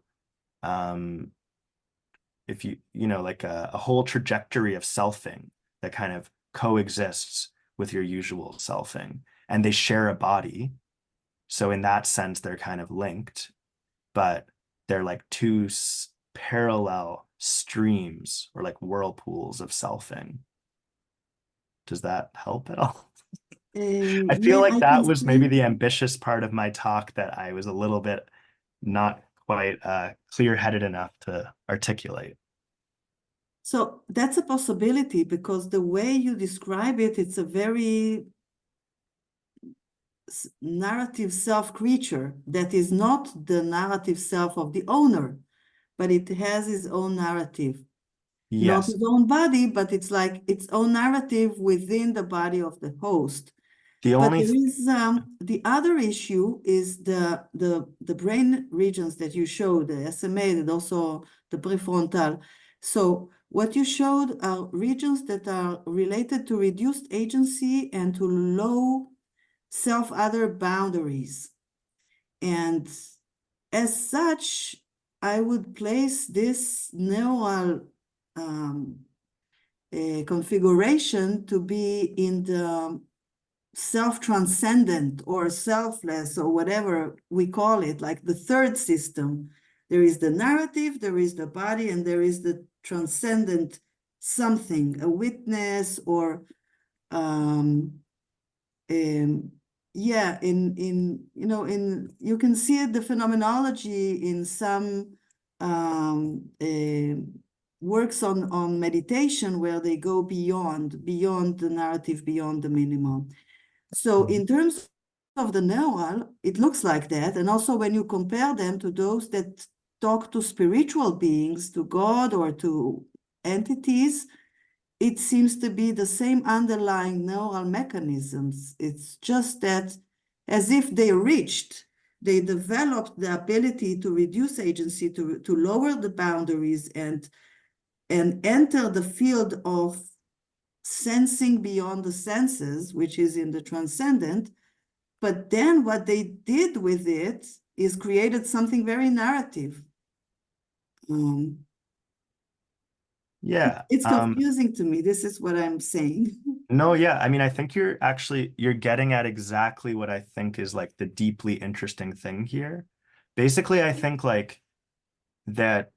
if you know like a whole trajectory of selfing that kind of coexists with your usual selfing and they share a body, so in that sense they're kind of linked, but they're like two parallel streams or like whirlpools of selfing. Does that help at all? I feel Yeah, like I can that was maybe see. the ambitious part of my talk that I was a little bit not quite clear-headed enough to articulate. So that's a possibility because the way you describe it, it's a very narrative self creature that is not the narrative self of the owner, but it has its own narrative. Not Yes. its own body, but it's like its own narrative within the body of the host. The But only there is the other issue is the brain regions that you showed, the SMA and also the prefrontal. So what you showed are regions that are related to reduced agency and to low self-other boundaries. And as such, I would place this neural configuration to be in the self-transcendent or selfless or whatever we call it, like the third system. There is the narrative, there is the body, and there is the transcendent something, a witness or yeah, in you can see it, the phenomenology in some works on meditation where they go beyond the narrative, beyond the minimal. So in terms of the neural, it looks like that. And also when you compare them to those that talk to spiritual beings, to God or to entities, it seems to be the same underlying neural mechanisms. It's just that as if they developed the ability to reduce agency, to lower the boundaries and and enter the field of sensing beyond the senses, which is in the transcendent. But then what they did with it is created something very narrative. Yeah. It's confusing to me. This is what I'm saying. No, yeah. I mean, I think you're getting at exactly what I think is like the deeply interesting thing here. Basically, I think like that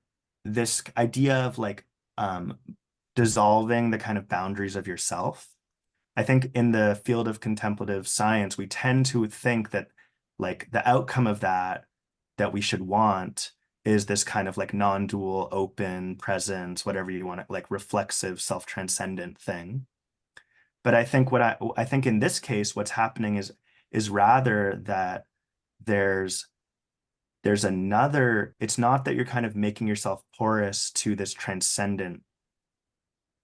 this idea of like dissolving the kind of boundaries of yourself. I think in the field of contemplative science, we tend to think that like the outcome of that we should want is this kind of like non-dual, open presence, whatever you want to like reflexive, self-transcendent thing. But I think I think in this case, what's happening is rather that there's another, it's not that you're kind of making yourself porous to this transcendent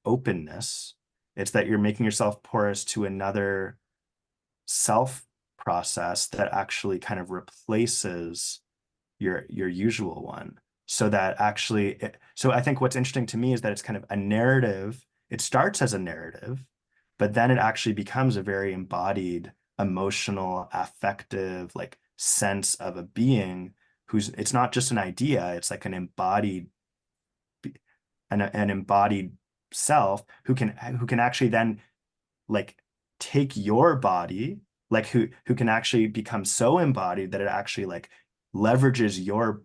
openness. It's that you're making yourself porous to another self process that actually kind of replaces your usual one. So that actually, so I think what's interesting to me is that it's kind of a narrative. It starts as a narrative, but then it actually becomes a very embodied, emotional, affective, like sense of a being who's, it's not just an idea, it's like an embodied an embodied self who can actually then like take your body, like who can actually become so embodied that it actually like leverages your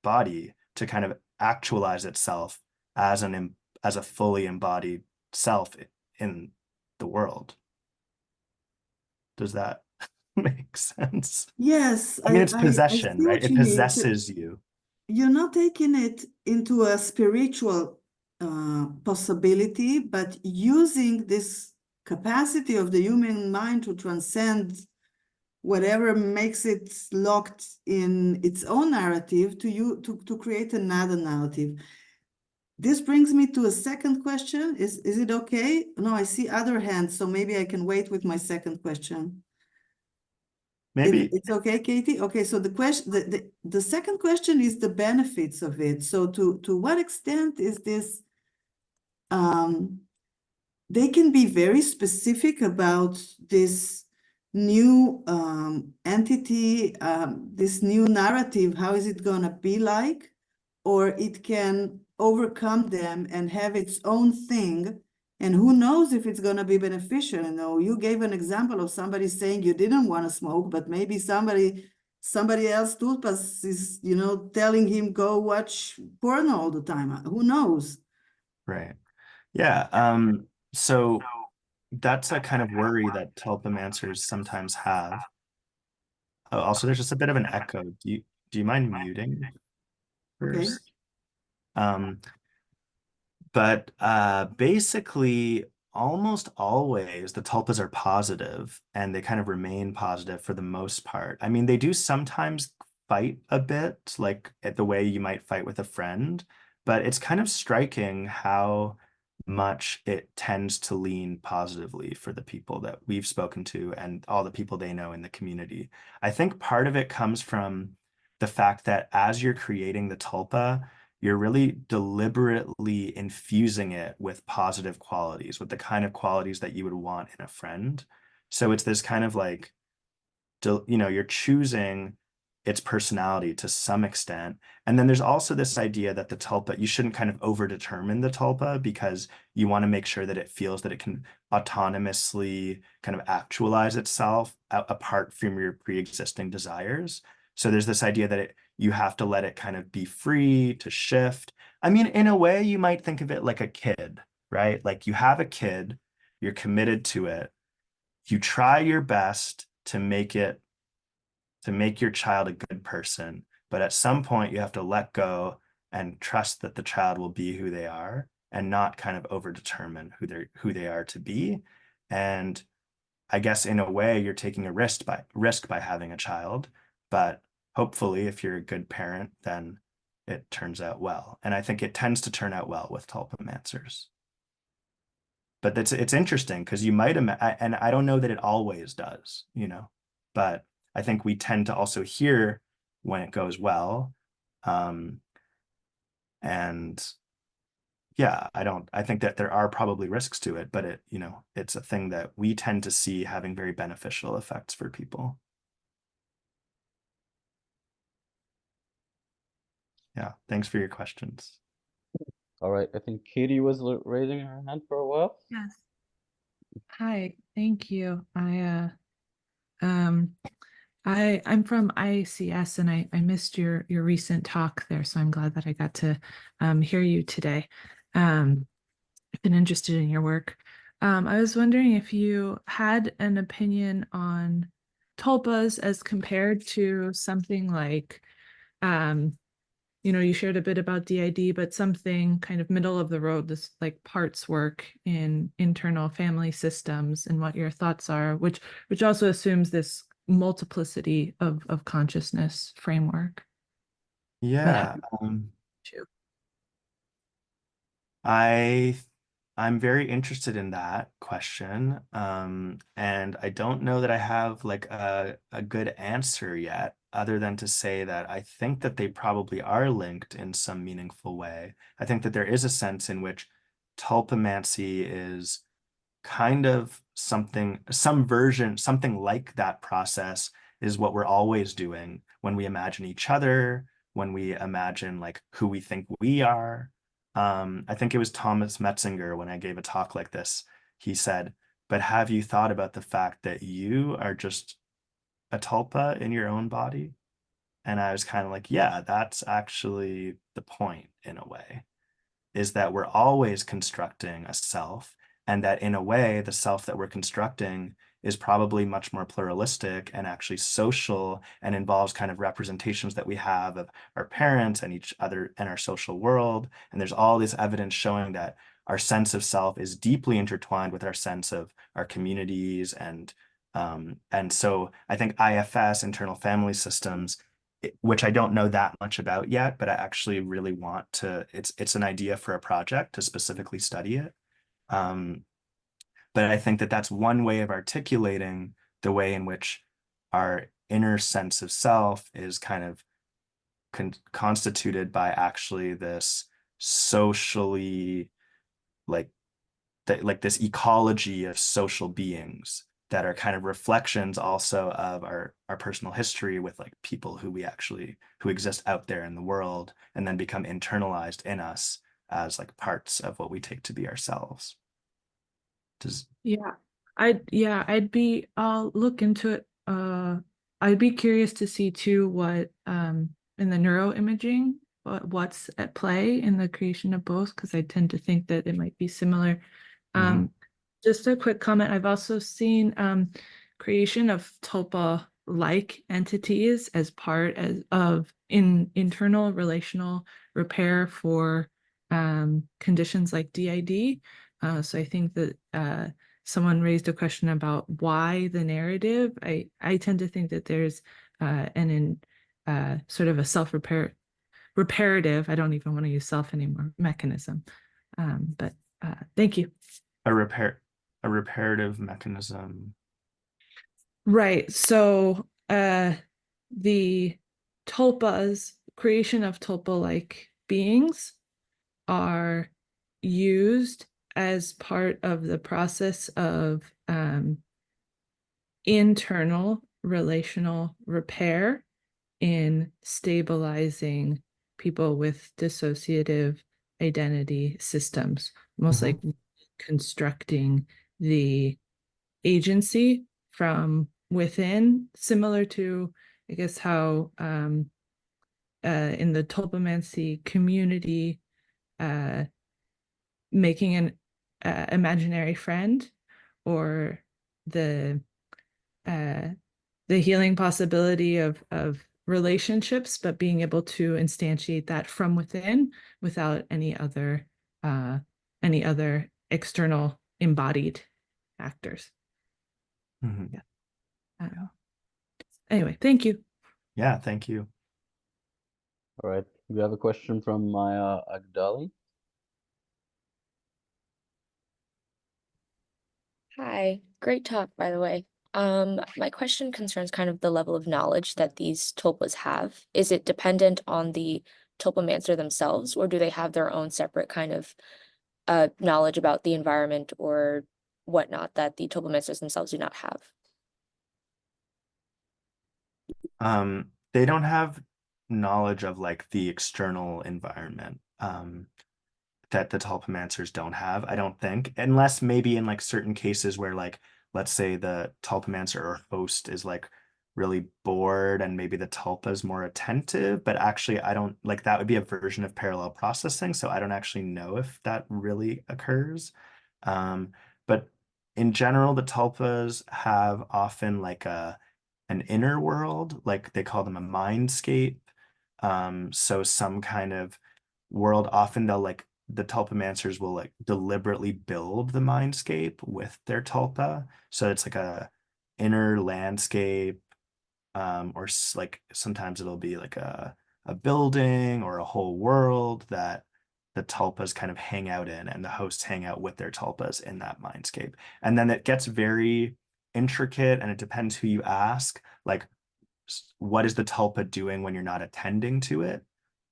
body to kind of actualize itself as as a fully embodied self in the world. Does that make sense? Yes, I mean, it's I possession, see right? what It you mean. possesses you. You're not taking it into a spiritual possibility, but using this capacity of the human mind to transcend whatever makes it locked in its own narrative to create another narrative. This brings me to a second question. Is it okay? No, I see other hands, so maybe I can wait with my second question. Maybe. It's okay, Katie? Okay, so the second question is the benefits of it. So to what extent is this they can be very specific about this new entity, this new narrative, how is it gonna be like? Or it can overcome them and have its own thing. And who knows if it's gonna be beneficial? You know, you gave an example of somebody saying you didn't want to smoke, but maybe somebody else, Tulpas, is, you know, telling him go watch porn all the time. Who knows? Right. Yeah. So that's a kind of worry that tulpamancers sometimes have. Oh, also, there's just a bit of an echo. Do you mind muting Okay. first? But basically, almost always the tulpas are positive and they kind of remain positive for the most part. I mean, they do sometimes fight a bit, like at the way you might fight with a friend, but it's kind of striking how much it tends to lean positively for the people that we've spoken to and all the people they know in the community. I think part of it comes from the fact that as you're creating the tulpa, you're really deliberately infusing it with positive qualities, with the kind of qualities that you would want in a friend. So it's this kind of like, you're choosing its personality to some extent. And then there's also this idea that the tulpa, you shouldn't kind of over-determine the tulpa because you want to make sure that it feels that it can autonomously kind of actualize itself apart from your pre-existing desires. So there's this idea that you have to let it kind of be free to shift. I mean, in a way, you might think of it like a kid, right? Like you have a kid, you're committed to it, you try your best to make your child a good person, but at some point you have to let go and trust that the child will be who they are and not kind of overdetermine who they are to be. And I guess in a way you're taking a risk by having a child, but hopefully if you're a good parent, then it turns out well. And I think it tends to turn out well with tulpamancers. But it's interesting because you might and I don't know that it always does, but I think we tend to also hear when it goes well. And yeah, I think that there are probably risks to it, but it's a thing that we tend to see having very beneficial effects for people. Yeah, thanks for your questions. All right, I think Katie was raising her hand for a while. Yes. Hi, thank you. I'm from IACS and I missed your recent talk there, so I'm glad that I got to hear you today. I've been interested in your work. I was wondering if you had an opinion on tulpas as compared to something like you shared a bit about DID, but something kind of middle of the road, this like parts work in internal family systems, and what your thoughts are, which also assumes this multiplicity of consciousness framework. Yeah, Too. I'm very interested in that question. And I don't know that I have like a good answer yet, other than to say that I think that they probably are linked in some meaningful way. I think that there is a sense in which tulpamancy is kind of something like that process is what we're always doing when we imagine each other, when we imagine like who we think we are. I think it was Thomas Metzinger when I gave a talk like this. He said, "But have you thought about the fact that you are just a tulpa in your own body?" And I was kind of like, yeah, that's actually the point in a way, is that we're always constructing a self, and that in a way, the self that we're constructing is probably much more pluralistic and actually social and involves kind of representations that we have of our parents and each other and our social world. And there's all this evidence showing that our sense of self is deeply intertwined with our sense of our communities. And so I think IFS, internal family systems, which I don't know that much about yet, but I actually really want to, it's an idea for a project to specifically study it. But I think that that's one way of articulating the way in which our inner sense of self is kind of constituted by actually this socially, like this ecology of social beings that are kind of reflections also of our personal history with like people who exist out there in the world and then become internalized in us as like parts of what we take to be ourselves. I'll look into it. I'd be curious to see too what in the neuroimaging what's at play in the creation of both, because I tend to think that it might be similar. Just a quick comment. I've also seen creation of tulpa-like entities as part of internal relational repair for conditions like DID. So I think that someone raised a question about why the narrative. I tend to think that there's sort of a reparative, I don't even want to use self anymore, mechanism. But thank you. A reparative mechanism. Right. So the tulpas, creation of tulpa-like beings, are used as part of the process of internal relational repair in stabilizing people with dissociative identity systems, almost like constructing the agency from within, similar to, I guess, how in the Tulpamancy community, making an imaginary friend, or the healing possibility of relationships, but being able to instantiate that from within without any other external embodied actors. Anyway, thank you. Yeah, thank you. All right, we have a question from Maya Agdali. Hi, great talk, by the way. My question concerns kind of the level of knowledge that these tulpas have. Is it dependent on the tulpamancer themselves, or do they have their own separate kind of knowledge about the environment or whatnot that the tulpamancers themselves do not have? They don't have knowledge of like the external environment that the tulpamancers don't have, I don't think, unless maybe in like certain cases where like, let's say the tulpamancer or host is like really bored and maybe the tulpa is more attentive, but actually I don't like that would be a version of parallel processing. So I don't actually know if that really occurs. But in general, the tulpas have often like an inner world, like they call them a mindscape. So some kind of world, often they'll like the tulpamancers will like deliberately build the mindscape with their tulpa. So it's like a inner landscape, or like sometimes it'll be like a building or a whole world that the tulpas kind of hang out in, and the hosts hang out with their tulpas in that mindscape. And then it gets very intricate, and it depends who you ask. Like, what is the tulpa doing when you're not attending to it?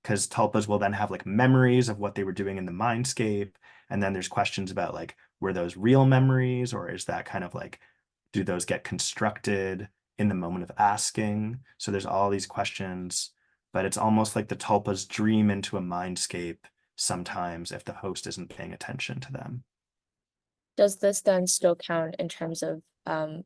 Because tulpas will then have like memories of what they were doing in the mindscape. And then there's questions about like, were those real memories, or is that kind of like, do those get constructed in the moment of asking? So there's all these questions, but it's almost like the tulpas dream into a mindscape sometimes if the host isn't paying attention to them. Does this then still count in terms of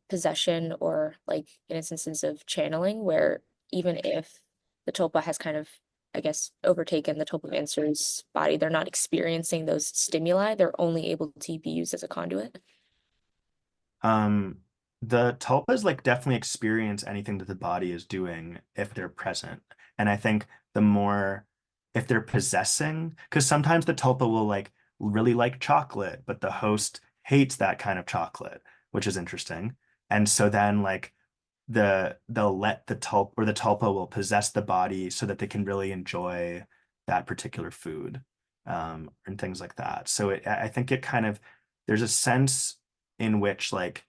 possession, or like in instances of channeling, where even if the tulpa has kind of, I guess, overtaken the tulpamancer's body, they're not experiencing those stimuli, they're only able to be used as a conduit? The tulpas like definitely experience anything that the body is doing if they're present. And I think the more, if they're possessing, because sometimes the tulpa will like really like chocolate, but the host hates that kind of chocolate, which is interesting. And so then like they'll let the tulpa, or the tulpa will possess the body so that they can really enjoy that particular food, and things like that. So I think it kind of, there's a sense in which like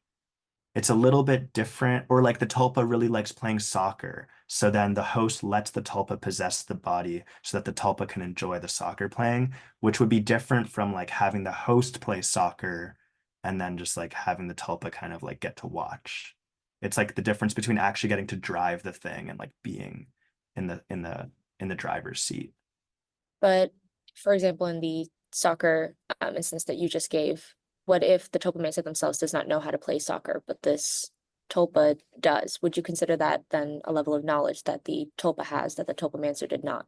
it's a little bit different, or like the tulpa really likes playing soccer. So then the host lets the tulpa possess the body so that the tulpa can enjoy the soccer playing, which would be different from like having the host play soccer and then just like having the tulpa kind of like get to watch. It's like the difference between actually getting to drive the thing and like being in the driver's seat. But for example, in the soccer instance that you just gave, what if the tulpamancer themselves does not know how to play soccer, but this tulpa does? Would you consider that then a level of knowledge that the tulpa has that the tulpamancer did not?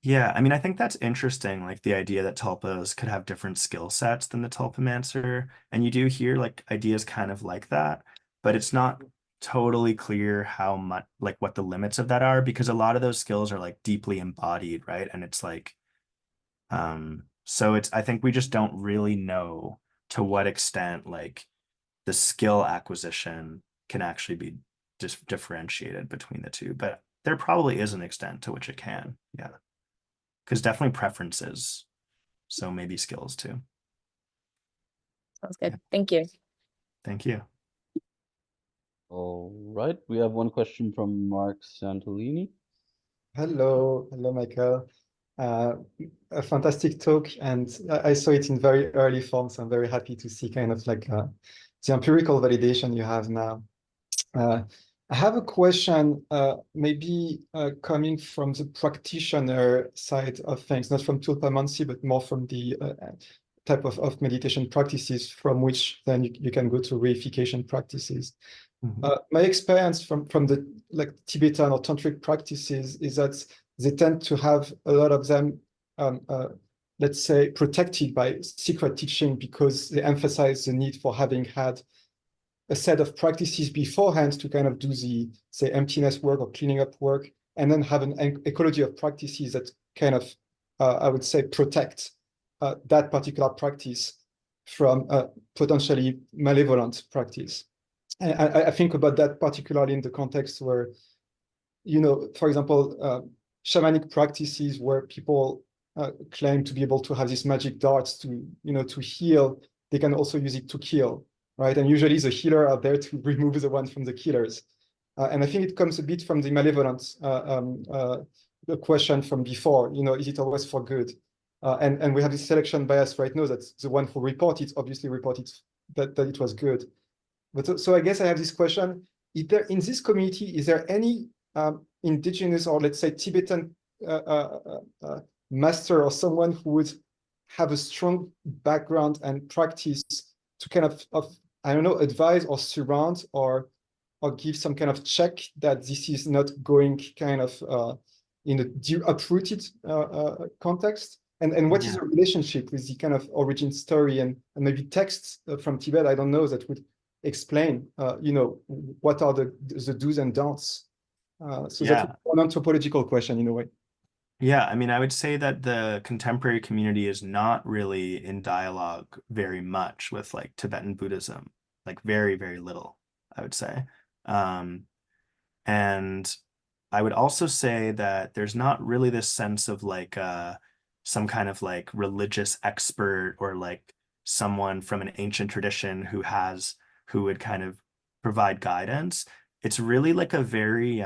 Yeah, I mean, I think that's interesting, like the idea that tulpas could have different skill sets than the tulpamancer. And you do hear like ideas kind of like that, but it's not totally clear how much, like what the limits of that are, because a lot of those skills are like deeply embodied, right? And it's like, so it's, I think we just don't really know to what extent like the skill acquisition can actually be just differentiated between the two, but there probably is an extent to which it can. Yeah. Because definitely preferences. So maybe skills too. Sounds good. Thank you. Thank you. All right, we have one question from Mark Santolini. Hello, Michael. A fantastic talk, and I saw it in very early form, so I'm very happy to see kind of like the empirical validation you have now. I have a question, maybe coming from the practitioner side of things, not from Tulpamancy, but more from the type of meditation practices from which then you can go to reification practices. My experience from the like Tibetan or tantric practices is that they tend to have a lot of them, let's say, protected by secret teaching, because they emphasize the need for having had a set of practices beforehand to kind of do the, say, emptiness work or cleaning up work, and then have an ecology of practices that kind of, I would say, protect that particular practice from potentially malevolent practice. And I think about that particularly in the context where, you know, for example, shamanic practices where people claim to be able to have these magic darts to, you know, to heal, they can also use it to kill, right? And usually the healer are there to remove the ones from the killers. And I think it comes a bit from the malevolence, the question from before, you know, is it always for good? And we have this selection bias right now that the one who reported obviously reported that it was good. But so I guess I have this question: is there in this community, is there any indigenous or let's say Tibetan master or someone who would have a strong background and practice to kind of I don't know, advise or surround or give some kind of check that this is not going kind of in a uprooted context? And what is the relationship with the kind of origin story and maybe texts from Tibet, I don't know, that would explain, what are the do's and don'ts? So that's an anthropological question in a way. Yeah, I mean, I would say that the contemporary community is not really in dialogue very much with like Tibetan Buddhism, like very, very little, I would say. And I would also say that there's not really this sense of like some kind of like religious expert or like someone from an ancient tradition who would kind of provide guidance. It's really like a very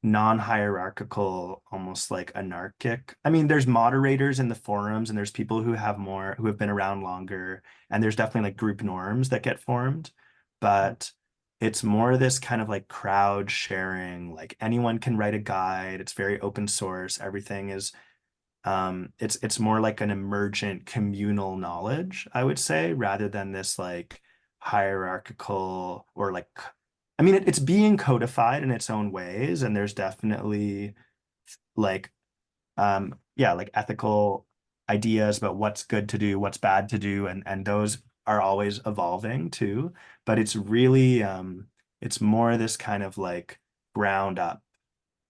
non-hierarchical, almost like anarchic. I mean, there's moderators in the forums and there's people who have been around longer, and there's definitely like group norms that get formed, but it's more this kind of like crowd sharing, like anyone can write a guide. It's very open source. Everything is it's more like an emergent communal knowledge, I would say, rather than this like hierarchical or like, I mean, it's being codified in its own ways, and there's definitely like like ethical ideas about what's good to do, what's bad to do, and those are always evolving too. But it's really it's more this kind of like ground up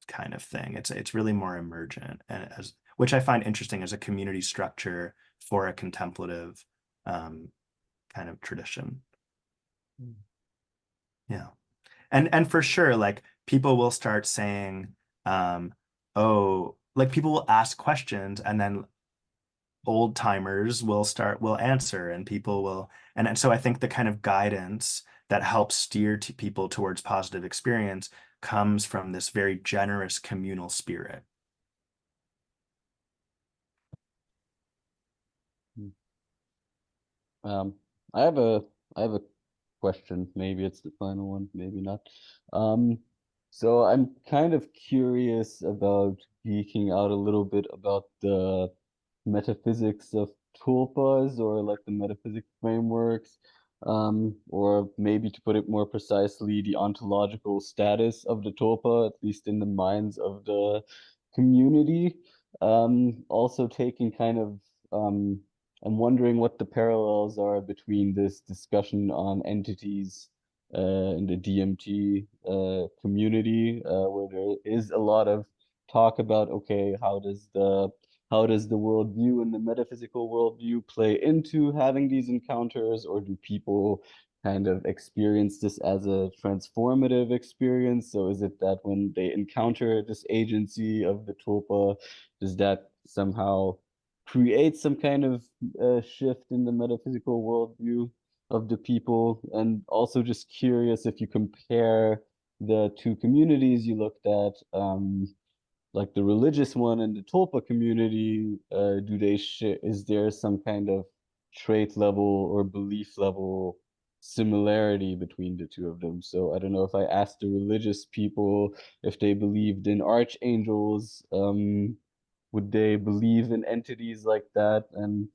kind of thing. It's really more emergent, and which I find interesting as a community structure for a contemplative kind of tradition. Yeah. And for sure, like people will start saying, oh, like people will ask questions and then old timers will answer, and people will, and so I think the kind of guidance that helps steer to people towards positive experience comes from this very generous communal spirit. I have a question. Maybe it's the final one, maybe not. So I'm kind of curious about geeking out a little bit about the metaphysics of tulpas, or like the metaphysic frameworks, or maybe to put it more precisely, the ontological status of the tulpa, at least in the minds of the community. Also taking kind of I'm wondering what the parallels are between this discussion on entities in the DMT community, where there is a lot of talk about, okay, how does the worldview and the metaphysical worldview play into having these encounters, or do people kind of experience this as a transformative experience? So is it that when they encounter this agency of the tulpa, does that somehow create some kind of shift in the metaphysical worldview of the people? And also just curious, if you compare the two communities you looked at, like the religious one and the tulpa community, is there some kind of trait level or belief level similarity between the two of them? So I don't know, if I asked the religious people if they believed in archangels, would they believe in entities like that? And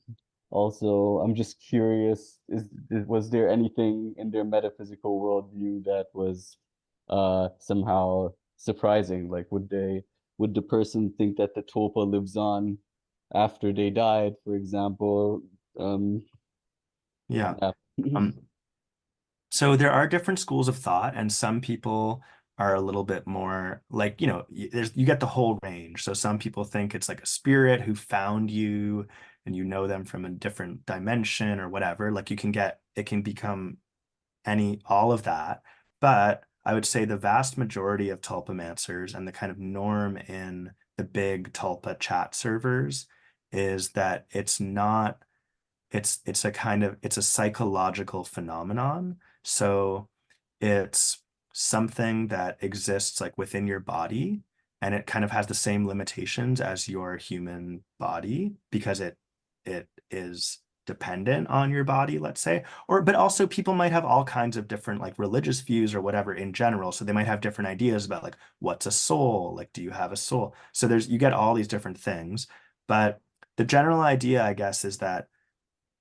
also, I'm just curious, was there anything in their metaphysical worldview that was somehow surprising? Like, would the person think that the tulpa lives on after they died, for example? Yeah. Yeah. So there are different schools of thought, and some people are a little bit more like, you get the whole range. So some people think it's like a spirit who found you and you know them from a different dimension or whatever. Like it can become all of that. But I would say the vast majority of tulpamancers and the kind of norm in the big tulpa chat servers is that it's not it's a psychological phenomenon. So it's something that exists like within your body, and it kind of has the same limitations as your human body because it is dependent on your body, let's say. But also people might have all kinds of different like religious views or whatever in general. So they might have different ideas about like what's a soul? Like, do you have a soul? So you get all these different things. But the general idea, I guess, is that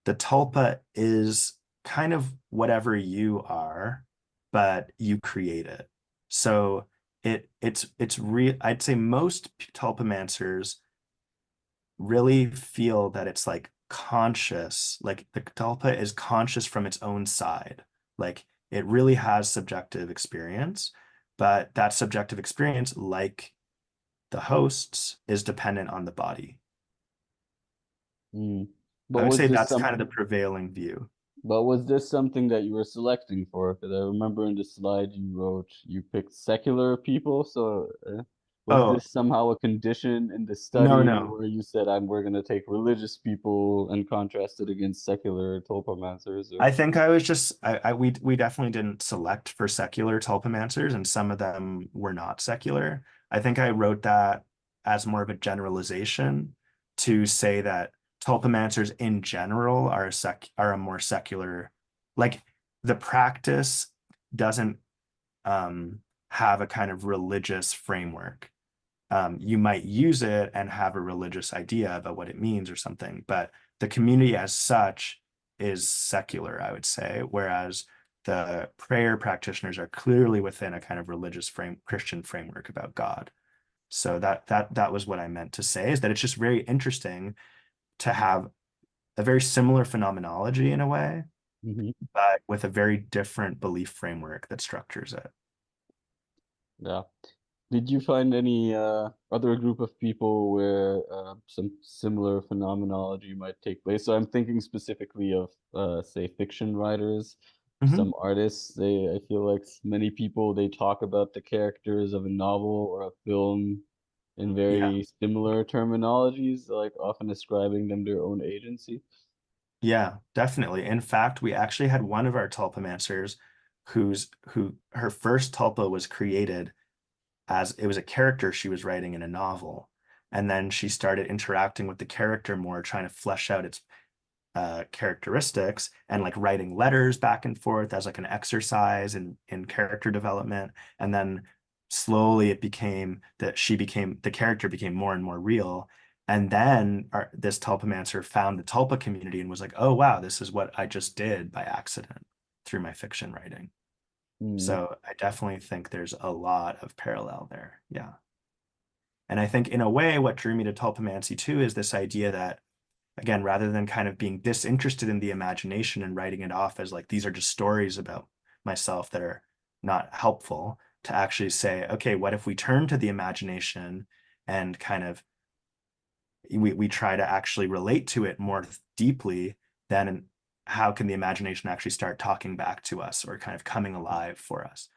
the tulpa is kind of whatever you are, but you create it. So it's real. I'd say most tulpamancers really feel that it's like conscious, like the tulpa is conscious from its own side. Like it really has subjective experience, but that subjective experience, like the hosts, is dependent on the body. Mm. I But would was say this that's some? kind of the prevailing view. But was this something that you were selecting for? Because I remember in the slide you wrote you picked secular people. So was Oh, this somehow a condition in the no, study no. where you said, we're going to take religious people and contrast it against secular tulpamancers? Or I think I was just we definitely didn't select for secular tulpamancers, and some of them were not secular. I think I wrote that as more of a generalization to say that tulpamancers in general are a more secular, like the practice doesn't have a kind of religious framework. You might use it and have a religious idea about what it means or something, but the community as such is secular, I would say, whereas the prayer practitioners are clearly within a kind of religious Christian framework about God. So that was what I meant to say, is that it's just very interesting to have a very similar phenomenology in a way, Mhm. but with a very different belief framework that structures it. Yeah. Did you find any other group of people where some similar phenomenology might take place? So I'm thinking specifically of, say, fiction writers, Mhm. some artists. I feel like many people, they talk about the characters of a novel or a film in Yeah. very similar terminologies, like often ascribing them their own agency. Yeah, definitely. In fact, we actually had one of our tulpamancers who her first tulpa was created as it was a character she was writing in a novel. And then she started interacting with the character more, trying to flesh out its characteristics and like writing letters back and forth as like an exercise in character development. And then slowly it became that the character became more and more real. And then this tulpamancer found the tulpa community and was like, oh, wow, this is what I just did by accident through my fiction writing. Mm, So I definitely think there's a lot of parallel there. Yeah. And I think in a way, what drew me to tulpamancy too is this idea that, again, rather than kind of being disinterested in the imagination and writing it off as like these are just stories about myself that are not helpful, to actually say, okay, what if we turn to the imagination and kind of we try to actually relate to it more deeply, then how can the imagination actually start talking back to us or kind of coming alive for us?